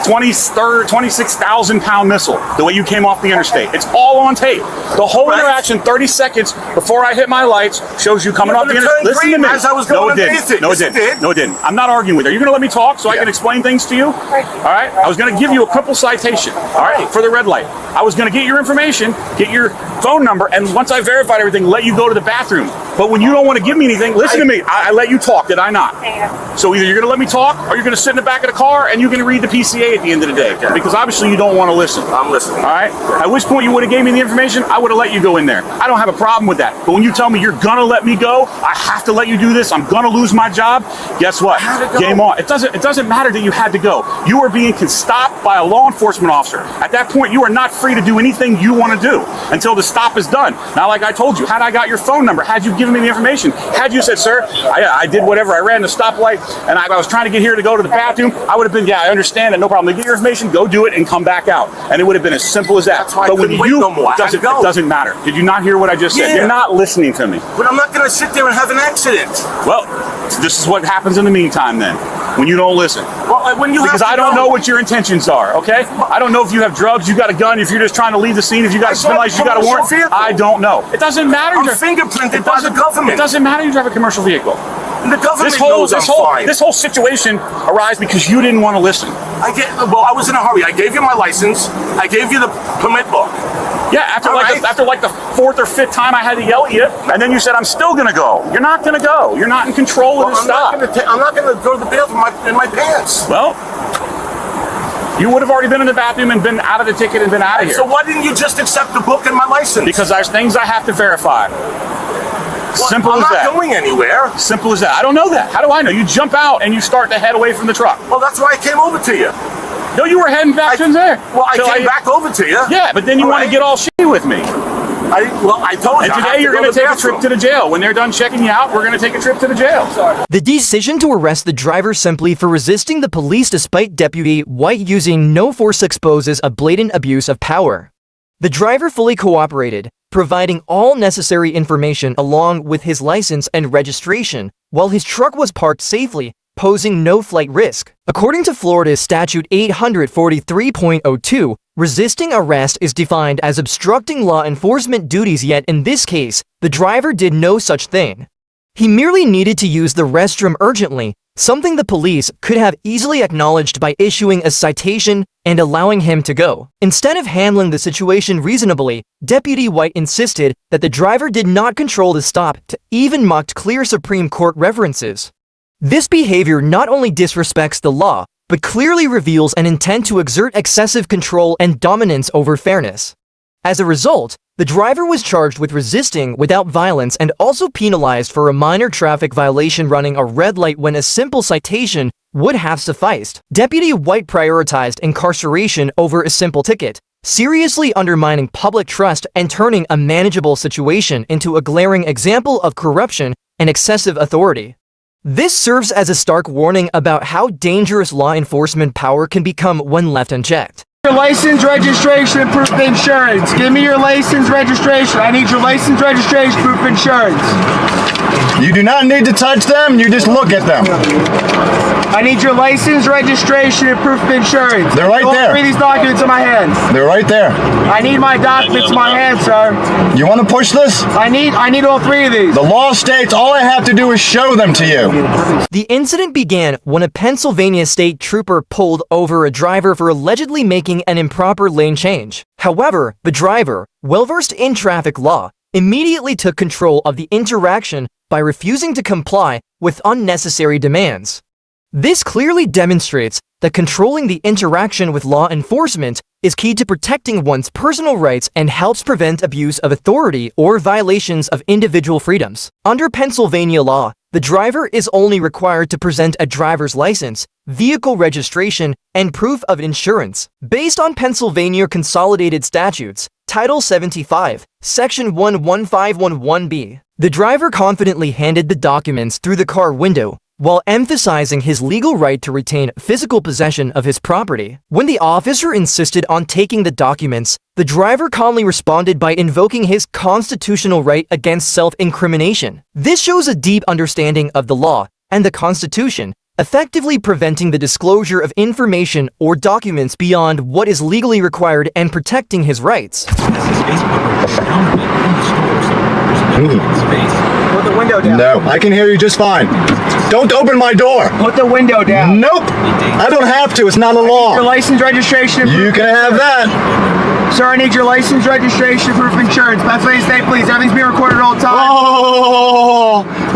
26,000 pound missile the way you came off the interstate. It's all on tape. The whole interaction, 30 seconds before I hit my lights, shows you coming off the interstate. Listen to me. As I was going no, it didn't. No, it didn't. No, it didn't. I'm not arguing with you. Are you going to let me talk so I can explain things to you? All right. I was going to give you a cripple citation. All right. For the red light. I was going to get your information, get your phone number, and once I verified everything, let you go to the bathroom. But when you don't want to give me anything, listen to me. I let you talk, did I not? So either you're going to let me talk, or you're going to sit in the back of the car and you're going to read the PCA at the end of the day. Because obviously you don't want to listen. I'm listening. All right? At which point you would have gave me the information, I would have let you go in there. I don't have a problem with that. But when you tell me you're going to let me go, I have to let you do this, I'm going to lose my job, guess what? Game on. It doesn't matter that you had to go. You are being stopped by a law enforcement officer. At that point, you are not free to do anything you want to do until the stop is done. Now, like I told you, had I got your phone number, had you given me the information, had you said, sir, I did whatever, I ran the stoplight, and I was trying to get here to go to the bathroom, I would have been, yeah, I understand it, no problem. Get your information, go do it, and come back out. And it would have been as simple as that. That's why but when you, no more. it doesn't matter. Did you not hear what I just said? Yeah. You're not listening to me. But I'm not going to sit there and have an accident. Well, this is what happens in the meantime then, when you don't listen. Well, when you because I don't know what your intentions are, okay? I don't know if you have drugs, you got a gun, if you're just trying to leave the scene, if you got a finalized, you got a warrant. I don't know. It doesn't matter. I'm fingerprinted by the government. It doesn't matter you drive a commercial vehicle. And the government knows I'm fine. This whole situation arises because you didn't want to listen. I was in a hurry. I gave you my license. I gave you the permit book. Yeah, after like the fourth or fifth time I had to yell at you, and then you said, I'm still going to go. You're not going to go. You're not in control of the stop. I'm not going to go to the bathroom in my pants. Well, you would have already been in the bathroom and been out of the ticket and been out of here. So why didn't you just accept the book and my license? Because there's things I have to verify. Simple as that. I'm not going anywhere. Simple as that. I don't know that. How do I know? You jump out and you start to head away from the truck. Well, that's why I came over to you. No, you were heading back to there. Well, I came back over to you. Yeah, but then you want to get all shitty with me. I told you. And today you're going to take a trip to the jail. When they're done checking you out, we're going to take a trip to the jail. The decision to arrest the driver simply for resisting the police despite Deputy White using no force exposes a blatant abuse of power. The driver fully cooperated, providing all necessary information along with his license and registration, while his truck was parked safely, posing no flight risk. According to Florida's Statute 843.02, resisting arrest is defined as obstructing law enforcement duties, yet in this case, the driver did no such thing. He merely needed to use the restroom urgently, something the police could have easily acknowledged by issuing a citation and allowing him to go. Instead of handling the situation reasonably, Deputy White insisted that the driver did not control the stop, to even mocked clear Supreme Court references. This behavior not only disrespects the law, but clearly reveals an intent to exert excessive control and dominance over fairness. As a result, the driver was charged with resisting without violence and also penalized for a minor traffic violation running a red light when a simple citation would have sufficed. Deputy White prioritized incarceration over a simple ticket, seriously undermining public trust and turning a manageable situation into a glaring example of corruption and excessive authority. This serves as a stark warning about how dangerous law enforcement power can become when left unchecked. Your license, registration, and proof of insurance. Give me your license, registration. I need your license, registration, proof of insurance. You do not need to touch them, you just look at them. I need your license, registration, and proof of insurance. They're right there. All three of these documents in my hand. They're right there. I need my documents in my hand, sir. You want to push this? I need all three of these. The law states all I have to do is show them to you. The incident began when a Pennsylvania state trooper pulled over a driver for allegedly making an improper lane change. However, the driver, well-versed in traffic law, immediately took control of the interaction by refusing to comply with unnecessary demands. This clearly demonstrates that controlling the interaction with law enforcement is key to protecting one's personal rights and helps prevent abuse of authority or violations of individual freedoms. Under Pennsylvania law, the driver is only required to present a driver's license, vehicle registration, and proof of insurance. Based on Pennsylvania Consolidated Statutes, Title 75, Section 11511B, the driver confidently handed the documents through the car window, while emphasizing his legal right to retain physical possession of his property. When the officer insisted on taking the documents, the driver calmly responded by invoking his constitutional right against self-incrimination. This shows a deep understanding of the law and the Constitution, effectively preventing the disclosure of information or documents beyond what is legally required and protecting his rights. Put the window down. No, I can hear you just fine. Don't open my door. Put the window down. Nope. I don't have to. It's not a law. Your license, registration, and proof. You can have that. Sir, I need your license, registration, proof of insurance. Pennsylvania State Police. Everything's being recorded all the time.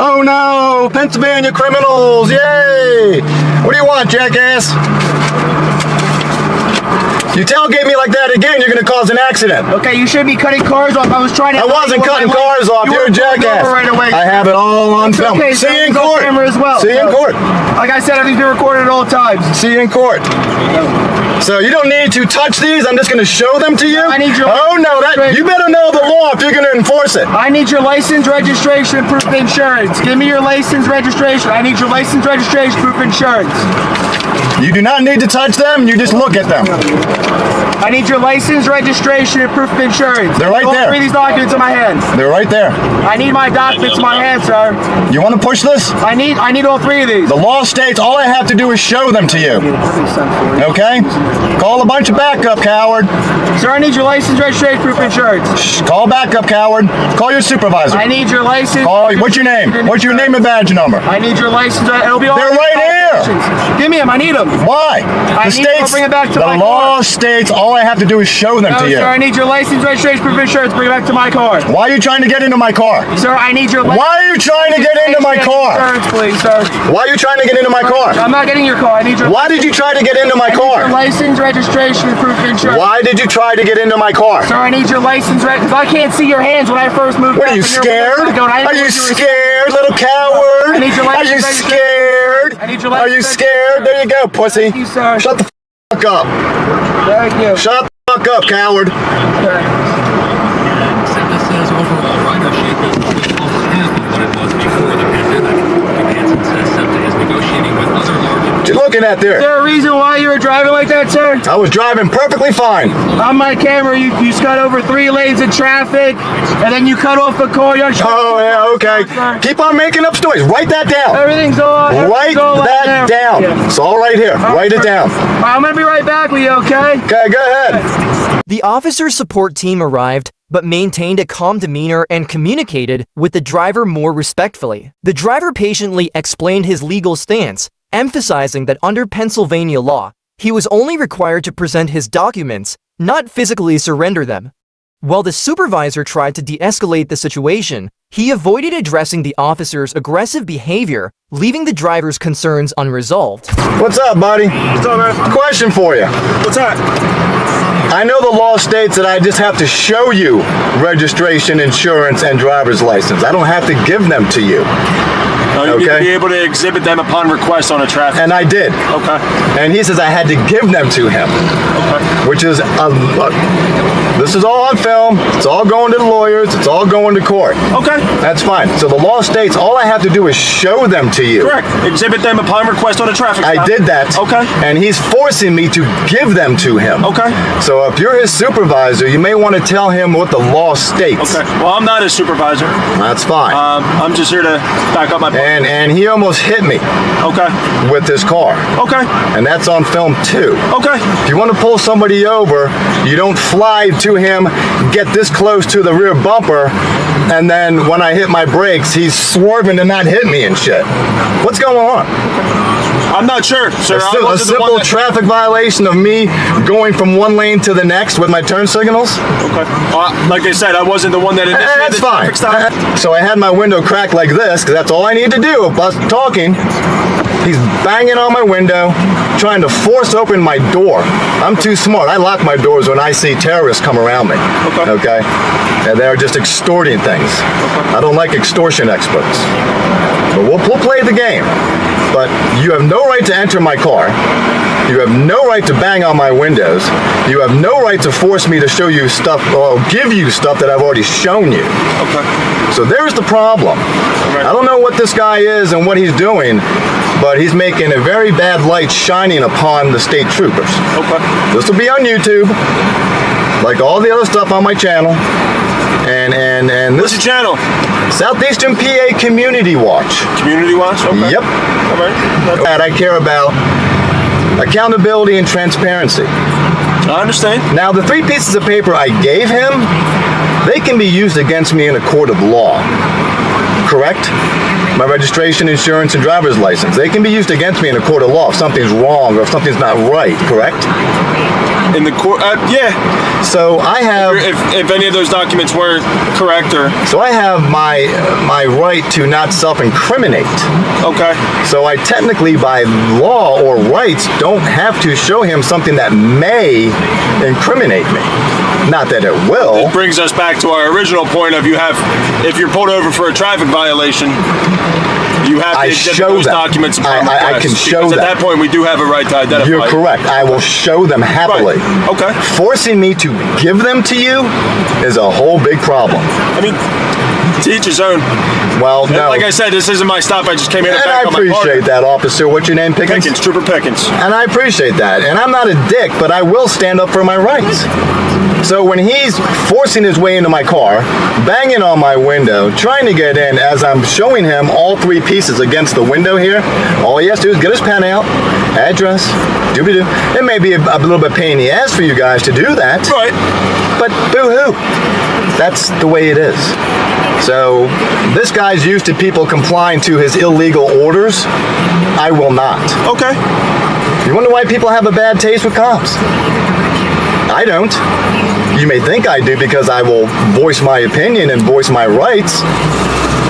Oh no. Pennsylvania criminals. Yay. What do you want, jackass? You tailgate me like that again, you're gonna cause an accident. Okay, you shouldn't be cutting cars off. I was trying to. I wasn't cutting cars off. You're a jackass. Right away. I have it all on film. Okay, see you in court. Camera as well. See you in court. Like I said, everything's being recorded at all times. See you in court. So you don't need to touch these. I'm just going to show them to you. I need your. Oh no, that you better know the law if you're going to enforce it. I need your license, registration, and proof of insurance. Give me your license, registration. I need your license, registration, proof of insurance. You do not need to touch them. You just look at them. I need your license, registration, and proof of insurance. They're right there. All three of these documents in my hand. They're right there. I need my documents in my hand, sir. You want to push this? I need all three of these. The law states all I have to do is show them to you. Okay? Call a bunch of backup, coward. Sir, I need your license, registration, proof of insurance. Shh, call backup, coward. Call your supervisor. I need your license. What's your name? What's your name and badge number? I need your license. It'll be all. They're right here. Give me them. I need them. Why? Bring it back to the my law car. states all I have to do is show them to you. Sir, I need your license, registration, proof of insurance. Bring it back to my car. Why are you trying to get into my car? Sir, I need your. Why are you trying to get into my car? Insurance, please, sir. Why are you trying to get into my car? I'm not getting your car. I need your. Why did you try to get into my car? Your license, registration, and proof of insurance. Why did you try to get into my car? Sir, I need your license, because I can't see your hands when I first moved. What are you scared? Are you scared, little coward? I need your license. Are you scared? I need your license. Are you scared? There you go, pussy. Thank you, sir. Shut the fuck up. Thank you. Shut the fuck up, coward. Okay. Overall ridership is almost half of what it was before the pandemic. Johansson says SEPTA is negotiating with other large. What you looking at there? Is there a reason why you were driving like that, sir? I was driving perfectly fine. On my camera, you cut over 3 lanes of traffic, and then you cut off a car. Oh, yeah, okay. Keep on making up stories. Write that down. Everything's all. Write that down. Yeah. It's all right here. Write it down. I'm going to be right back with you, okay? Okay, go ahead. The officer support team arrived, but maintained a calm demeanor and communicated with the driver more respectfully. The driver patiently explained his legal stance, emphasizing that under Pennsylvania law, he was only required to present his documents, not physically surrender them. While the supervisor tried to de-escalate the situation, he avoided addressing the officer's aggressive behavior, leaving the driver's concerns unresolved. What's up, buddy? What's up, man? Question for you. What's that? I know the law states that I just have to show you registration, insurance, and driver's license. I don't have to give them to you. No, you need to be able to exhibit them upon request on a traffic. And I did. Okay. And he says I had to give them to him. Okay. Which is, this is all on film. It's all going to the lawyers. It's all going to court. Okay. That's fine. So the law states all I have to do is show them to you. Correct. Exhibit them upon request on a traffic stop. I did that. Okay. And he's forcing me to give them to him. Okay. So if you're his supervisor, you may want to tell him what the law states. Okay. Well, I'm not his supervisor. That's fine. I'm just here to back up my point. And he almost hit me. Okay. With his car. Okay. And that's on film too. Okay. If you want to pull somebody over, you don't fly to him, get this close to the rear bumper, and then when I hit my brakes, he's swerving to not hit me and shit. What's going on? I'm not sure, sir. A simple traffic violation of me going from one lane to the next with my turn signals? Okay. Like I said, I wasn't the one that initiated that's the traffic stop. So I had my window cracked like this, because that's all I need to do. Us talking. He's banging on my window, trying to force open my door. I'm too smart. I lock my doors when I see terrorists come around me. Okay? And they're just extorting things. I don't like extortion experts. But we'll play the game. But you have no right to enter my car. You have no right to bang on my windows. You have no right to force me to show you stuff or give you stuff that I've already shown you. Okay. So there's the problem. Right. I don't know what this guy is and what he's doing, but he's making a very bad light shining upon the state troopers. Okay. This will be on YouTube, like all the other stuff on my channel. And And What's your channel? Southeastern PA Community Watch. Community Watch? Okay. Yep. All right. That I care about accountability and transparency. I understand. Now, the 3 pieces of paper I gave him, they can be used against me in a court of law. Correct? My registration, insurance, and driver's license. They can be used against me in a court of law if something's wrong or if something's not right. Correct? In the court, yeah. So I have. If any of those documents weren't correct, or so I have my right to not self-incriminate. Okay. So I technically, by law or rights, don't have to show him something that may incriminate me. Not that it will. It brings us back to our original point of if you're pulled over for a traffic violation, you have to exhibit those documents. I can show them. At that point, we do have a right to identify. You're correct. I will show them happily. Right. Okay. Forcing me to give them to you is a whole big problem. I mean, to each his own. Well, no. Like I said, this isn't my stop. I just came in and I appreciate that, officer. What's your name, Pickens? Pickens, Trooper Pickens. And I appreciate that. And I'm not a dick, but I will stand up for my rights. So when he's forcing his way into my car, banging on my window, trying to get in, as I'm showing him all 3 pieces against the window here, all he has to do is get his pen out, address, doobie-doo. It may be a little bit pain in the ass for you guys to do that. Right. But boo-hoo. That's the way it is. So this guy's used to people complying to his illegal orders. I will not. Okay. You wonder why people have a bad taste with cops? I don't. You may think I do because I will voice my opinion and voice my rights.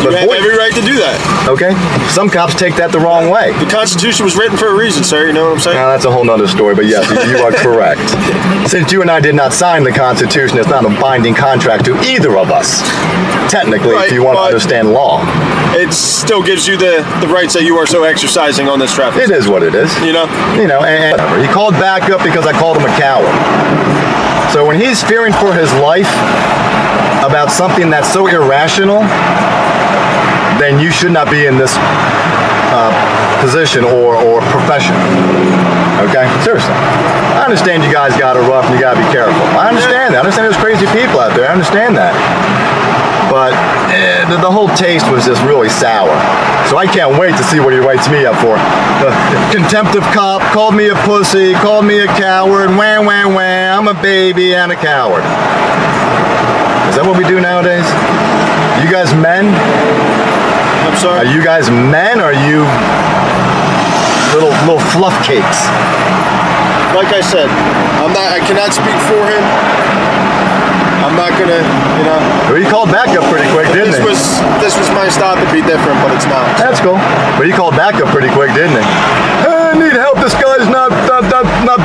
You have every right to do that. Okay. Some cops take that the wrong way. The Constitution was written for a reason, sir. You know what I'm saying? Now, that's a whole nother story, but yes, you are correct. Since you and I did not sign the Constitution, it's not a binding contract to either of us. Technically, right, if you want to understand law. It still gives you the rights that you are so exercising on this traffic. It is what it is. You know? And whatever. He called back up because I called him a coward. So when he's fearing for his life about something that's so irrational, then you should not be in this position or profession. Okay? Seriously. I understand you guys got it rough and you got to be careful. I understand that. I understand there's crazy people out there. I understand that. But the whole taste was just really sour. So I can't wait to see what he writes me up for. Contempt of cop, called me a pussy, called me a coward, wah, wah, wah, I'm a baby and a coward. Is that what we do nowadays? You guys men? I'm sorry? Are you guys men or are you little fluff cakes? Like I said, I cannot speak for him. I'm not gonna, you know. Well, he called back up pretty quick, didn't he? This was my stop. It'd be different, but it's not. That's cool. But he called back up pretty quick, didn't he? I need help. This guy's not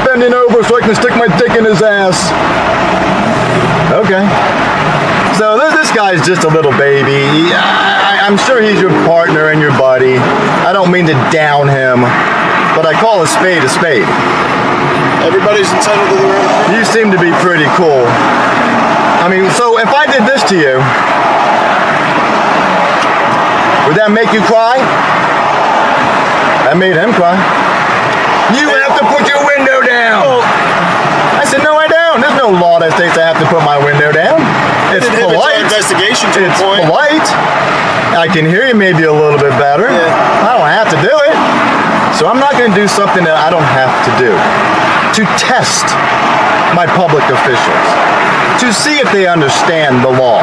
bending over so I can stick my dick in his ass. Okay. So this guy's just a little baby. I'm sure he's your partner and your buddy. I don't mean to down him, but I call a spade a spade. Everybody's entitled to their own opinion. You seem to be pretty cool. I mean, so if I did this to you, would that make you cry? That made him cry. You have to put your window down. I said, no, I don't. There's no law that states I have to put my window down. It's polite. Investigation to it's a point. Polite. I can hear you maybe a little bit better. Yeah. I don't have to do it. So I'm not going to do something that I don't have to do. To test my public officials. To see if they understand the law.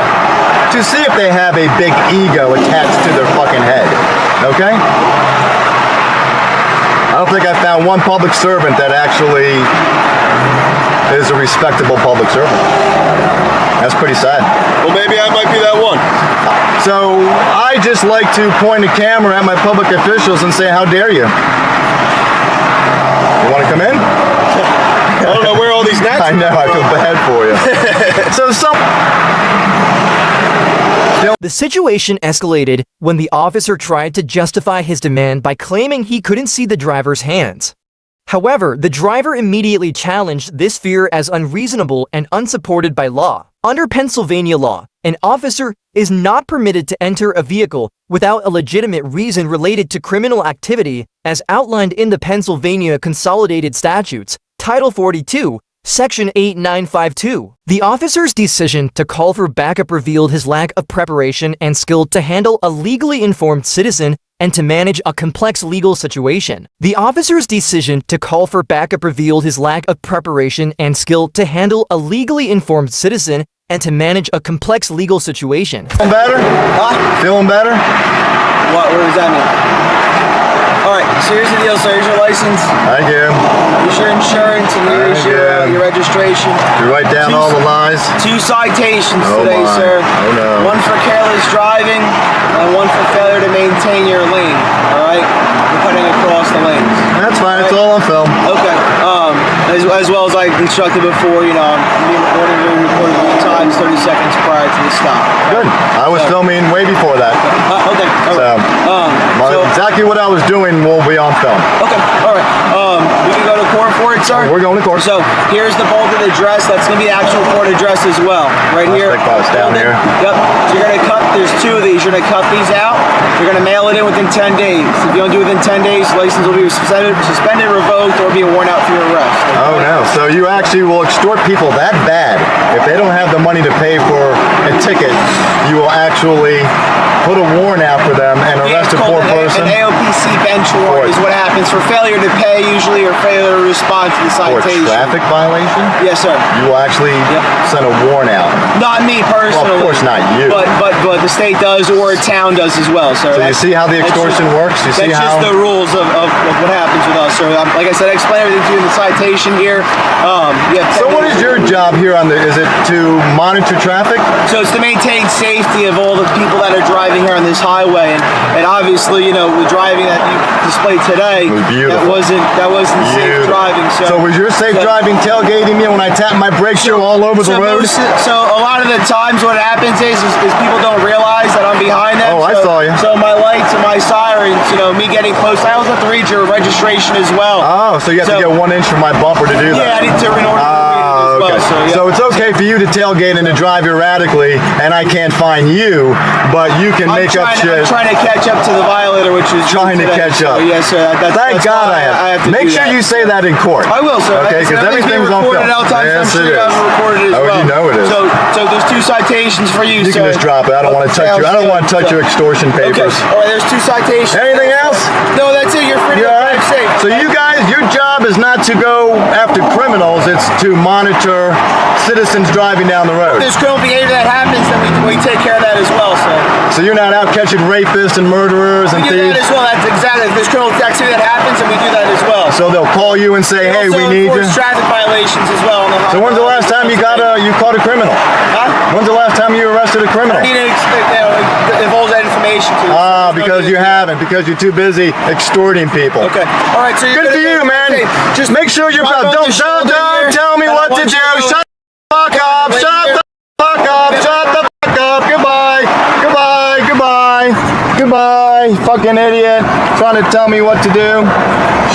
To see if they have a big ego attached to their fucking head. Okay? I don't think I found one public servant that actually is a respectable public servant. That's pretty sad. Well, maybe I might be that one. So I just like to point a camera at my public officials and say, how dare you? You want to come in? I don't know where all these gnats I know, I feel bad for you. The situation escalated when the officer tried to justify his demand by claiming he couldn't see the driver's hands. However, the driver immediately challenged this fear as unreasonable and unsupported by law. Under Pennsylvania law, an officer is not permitted to enter a vehicle without a legitimate reason related to criminal activity as outlined in the Pennsylvania Consolidated Statutes, Title 42, Section 8952. The officer's decision to call for backup revealed his lack of preparation and skill to handle a legally informed citizen and to manage a complex legal situation. The officer's decision to call for backup revealed his lack of preparation and skill to handle a legally informed citizen and to manage a complex legal situation. Feeling better? Feeling better? What does that mean? Alright, so here's the deal, sir. Here's your license. Thank you. Here's your insurance, and here's your registration. You write down all the lies? 2 citations today, my. sir. Oh no. 1 for careless driving, and 1 for failure to maintain your lane. Alright? You're cutting across the lanes. That's fine, it's all on film. Okay. As well as I instructed before, you know, I'm being recorded 3 times, 30 seconds prior to the stop. Good. I was filming way before that. Okay. So, exactly what I was doing will be on film. Okay. All right. We can go to court for it, sir. We're going to court. So here's the bulk of the address. That's going to be the actual court address as well, right here. Down here. Yep. So you're going to cut. There's 2 of these. You're going to cut these out. You're going to mail it in within 10 days. If you don't do it within 10 days, license will be suspended, revoked, or be a warrant out for your arrest. Oh no. So you actually will extort people that bad. If they don't have the money to pay for a ticket, you will actually put a warrant out for them and arrest a poor person. An AOPC bench warrant is what happens for failure to pay, usually, or failure to respond to the citation. For traffic violation? Yes, sir. You will actually send a warrant out. Not me personally. Well, of course not you. But the state does, or a town does as well, sir. So you see how the extortion works? You see how? That's just the rules of what happens with us, sir. Like I said, I explained everything to you in the citation here. So what is your job here on is it to monitor traffic? So it's to maintain safety of all the people that are driving here on this highway, and obviously, you know, the driving that you displayed today, that wasn't safe driving. So was your safe driving tailgating me when I tapped my brake shoe all over the road? So a lot of the times what happens is people don't realize that I'm behind them. Oh, I saw you. So my lights and my sirens, you know, me getting close, I also have to read your registration as well. Oh, so you have to get 1 inch from my bumper to do that? Yeah, I need to read it as well. So it's okay for you to tailgate and to drive erratically, and I can't find you, but you can make up shit. I'm trying to catch up to the violator, which is trying to catch up. Yes, sir. Thank God I have to make sure you say that in court. I will, sir. Okay, because everything's on film. Yes, it is. Recorded as well. You know it is. So there's 2 citations for you, sir. You can just drop it. I don't want to touch you. I don't want to touch your extortion papers. Okay. All right, there's 2 citations. Anything else? No, that's it. You're free to drive safe. So you guys, your job is not to go after criminals. It's to monitor citizens driving down the road. If there's criminal behavior that happens, then we take care of that as well, sir. So you're not out catching rapists and murderers and thieves? We do that as well. That's exactly. If there's criminal activity that happens, then we do that as well. So they'll call you and say, hey, we need you. Traffic violations as well. So when's the last time you caught a criminal? Huh? When's the last time you arrested a criminal? I need to divulge that information to you. Because you haven't. Because you're too busy extorting people. Okay. All right. So good for you, man. Just make sure you're proud. Don't tell me what to do. Shut the fuck up. Shut the fuck up. Shut the fuck up. Goodbye. Goodbye. Goodbye. Goodbye. Fucking idiot. Trying to tell me what to do.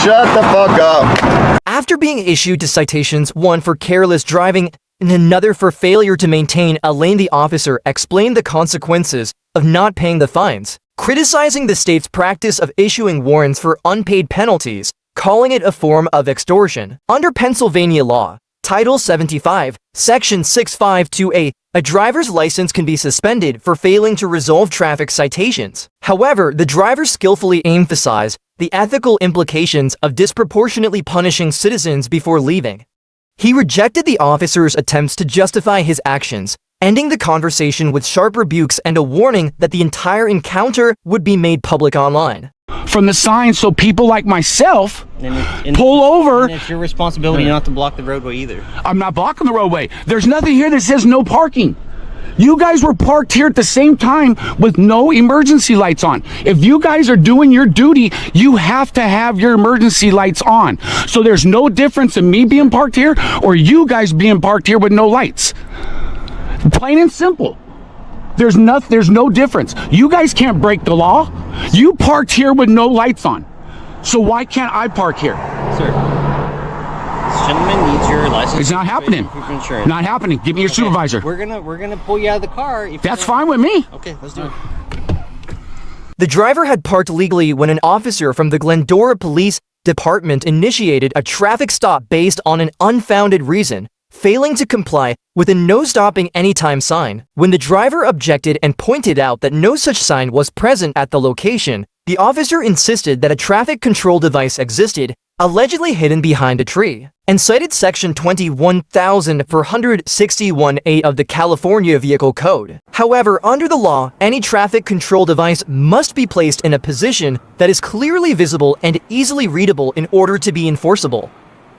Shut the fuck up. After being issued to citations, 1 for careless driving and another for failure to maintain a lane, the officer explained the consequences of not paying the fines, criticizing the state's practice of issuing warrants for unpaid penalties, calling it a form of extortion. Under Pennsylvania law, Title 75, Section 652A, a driver's license can be suspended for failing to resolve traffic citations. However, the driver skillfully emphasized the ethical implications of disproportionately punishing citizens before leaving. He rejected the officer's attempts to justify his actions, ending the conversation with sharp rebukes and a warning that the entire encounter would be made public online. From the sign so people like myself pull over. And it's your responsibility not to block the roadway either. I'm not blocking the roadway. There's nothing here that says no parking. You guys were parked here at the same time with no emergency lights on. If you guys are doing your duty, you have to have your emergency lights on. So there's no difference in me being parked here or you guys being parked here with no lights. Plain and simple. There's no difference. You guys can't break the law. You parked here with no lights on. So why can't I park here? Sir, this gentleman needs your license. It's not happening. Not happening. Give me your supervisor. We're gonna pull you out of the car. That's fine with me. Okay, let's do it. The driver had parked legally when an officer from the Glendor Police Department initiated a traffic stop based on an unfounded reason, failing to comply with a no stopping anytime sign. When the driver objected and pointed out that no such sign was present at the location, the officer insisted that a traffic control device existed, allegedly hidden behind a tree, and cited Section 21,461A of the California Vehicle Code. However, under the law, any traffic control device must be placed in a position that is clearly visible and easily readable in order to be enforceable.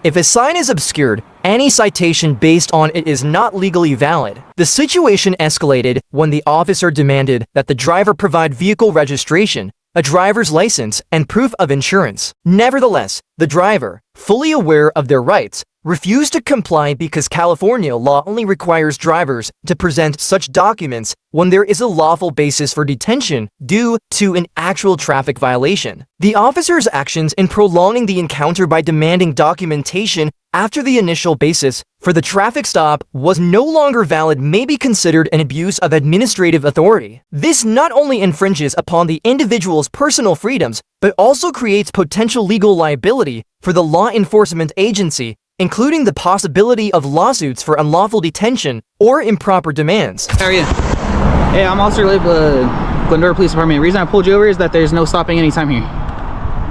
If a sign is obscured, any citation based on it is not legally valid. The situation escalated when the officer demanded that the driver provide vehicle registration, a driver's license, and proof of insurance. Nevertheless, the driver, fully aware of their rights, refused to comply because California law only requires drivers to present such documents when there is a lawful basis for detention due to an actual traffic violation. The officer's actions in prolonging the encounter by demanding documentation after the initial basis for the traffic stop was no longer valid may be considered an abuse of administrative authority. This not only infringes upon the individual's personal freedoms, but also creates potential legal liability for the law enforcement agency, including the possibility of lawsuits for unlawful detention or improper demands. How are you? Hey, I'm Officer Lib, Glendor Police Department. The reason I pulled you over is that there's no stopping anytime here.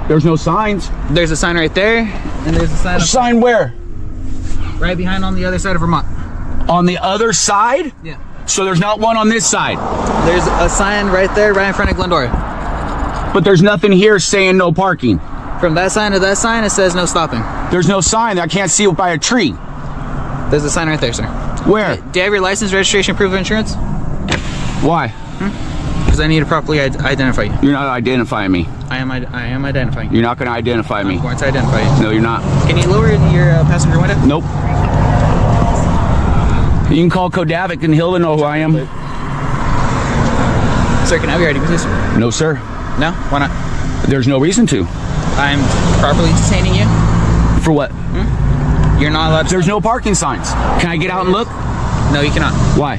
There's no signs. There's a sign right there, and there's a sign. A sign where? Right behind on the other side of Vermont. On the other side? Yeah. So there's not one on this side? There's a sign right there, right in front of Glendor. But there's nothing here saying no parking. From that sign to that sign, it says no stopping. There's no sign. I can't see it by a tree. There's a sign right there, sir. Where? Do you have your license, registration, proof of insurance? Why? Because I need to properly identify you. You're not identifying me. I am identifying you. You're not going to identify me. I'm going to identify you. No, you're not. Can you lower your passenger window? Nope. You can call Kodavik and he'll know who I am. Sir, can I have your ID, please? No, sir. No? Why not? There's no reason to. I'm properly detaining you. For what? You're not allowed to. There's no parking signs. Can I get out and look? No, you cannot. Why?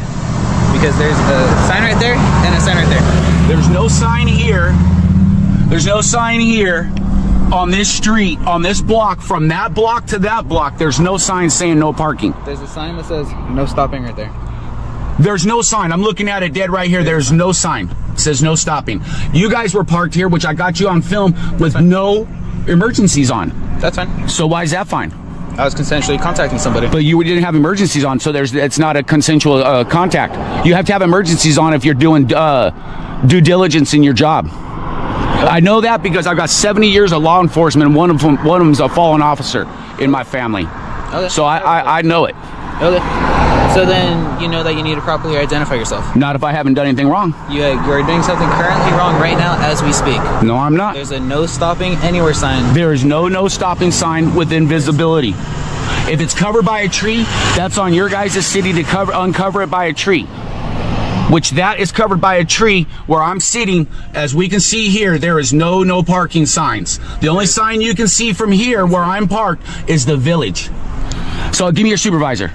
Because there's a sign right there and a sign right there. There's no sign here. There's no sign here on this street, on this block, from that block to that block. There's no sign saying no parking. There's a sign that says no stopping right there. There's no sign. I'm looking at it dead right here. There's no sign. It says no stopping. You guys were parked here, which I got you on film, with no emergencies on. That's fine. So why is that fine? I was consensually contacting somebody. But you didn't have emergencies on, so it's not a consensual contact. You have to have emergencies on if you're doing due diligence in your job. I know that because I've got 70 years of law enforcement, and one of them's a fallen officer in my family. Okay. So I know it. Okay. So then you know that you need to properly identify yourself. Not if I haven't done anything wrong. You are doing something currently wrong right now as we speak. No, I'm not. There's a no stopping anywhere sign. There is no stopping sign with invisibility. If it's covered by a tree, that's on your guys' city to uncover it by a tree. Which that is covered by a tree where I'm sitting. As we can see here, there is no parking signs. The only sign you can see from here where I'm parked is the village. So give me your supervisor.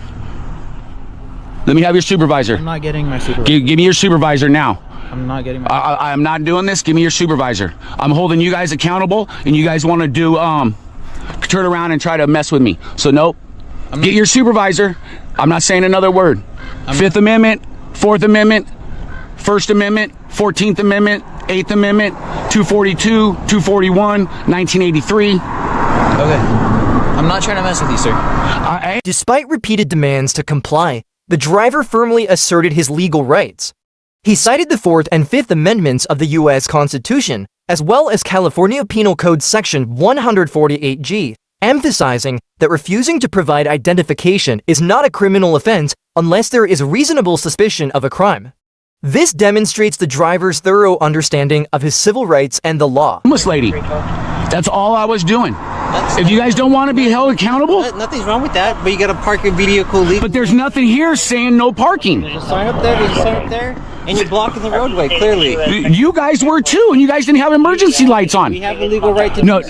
Let me have your supervisor. I'm not getting my supervisor. Give me your supervisor now. I'm not getting my I'm not doing this. Give me your supervisor. I'm holding you guys accountable, and you guys want to do turn around and try to mess with me. So nope. Get your supervisor. I'm not saying another word. Fifth Amendment, Fourth Amendment, First Amendment, 14th Amendment, 8th Amendment, 242, 241, 1983. Okay. I'm not trying to mess with you, sir. Despite repeated demands to comply, the driver firmly asserted his legal rights. He cited the 4th and 5th Amendments of the U.S. Constitution, as well as California Penal Code Section 148G, emphasizing that refusing to provide identification is not a criminal offense unless there is reasonable suspicion of a crime. This demonstrates the driver's thorough understanding of his civil rights and the law. Homeless lady. That's all I was doing. If you guys don't want to be held accountable, nothing's wrong with that, but you gotta park your vehicle legally. But there's nothing here saying no parking. There's a sign up there, and you're blocking the roadway, clearly. You guys were too, and you guys didn't have emergency lights on. We have the legal right to No.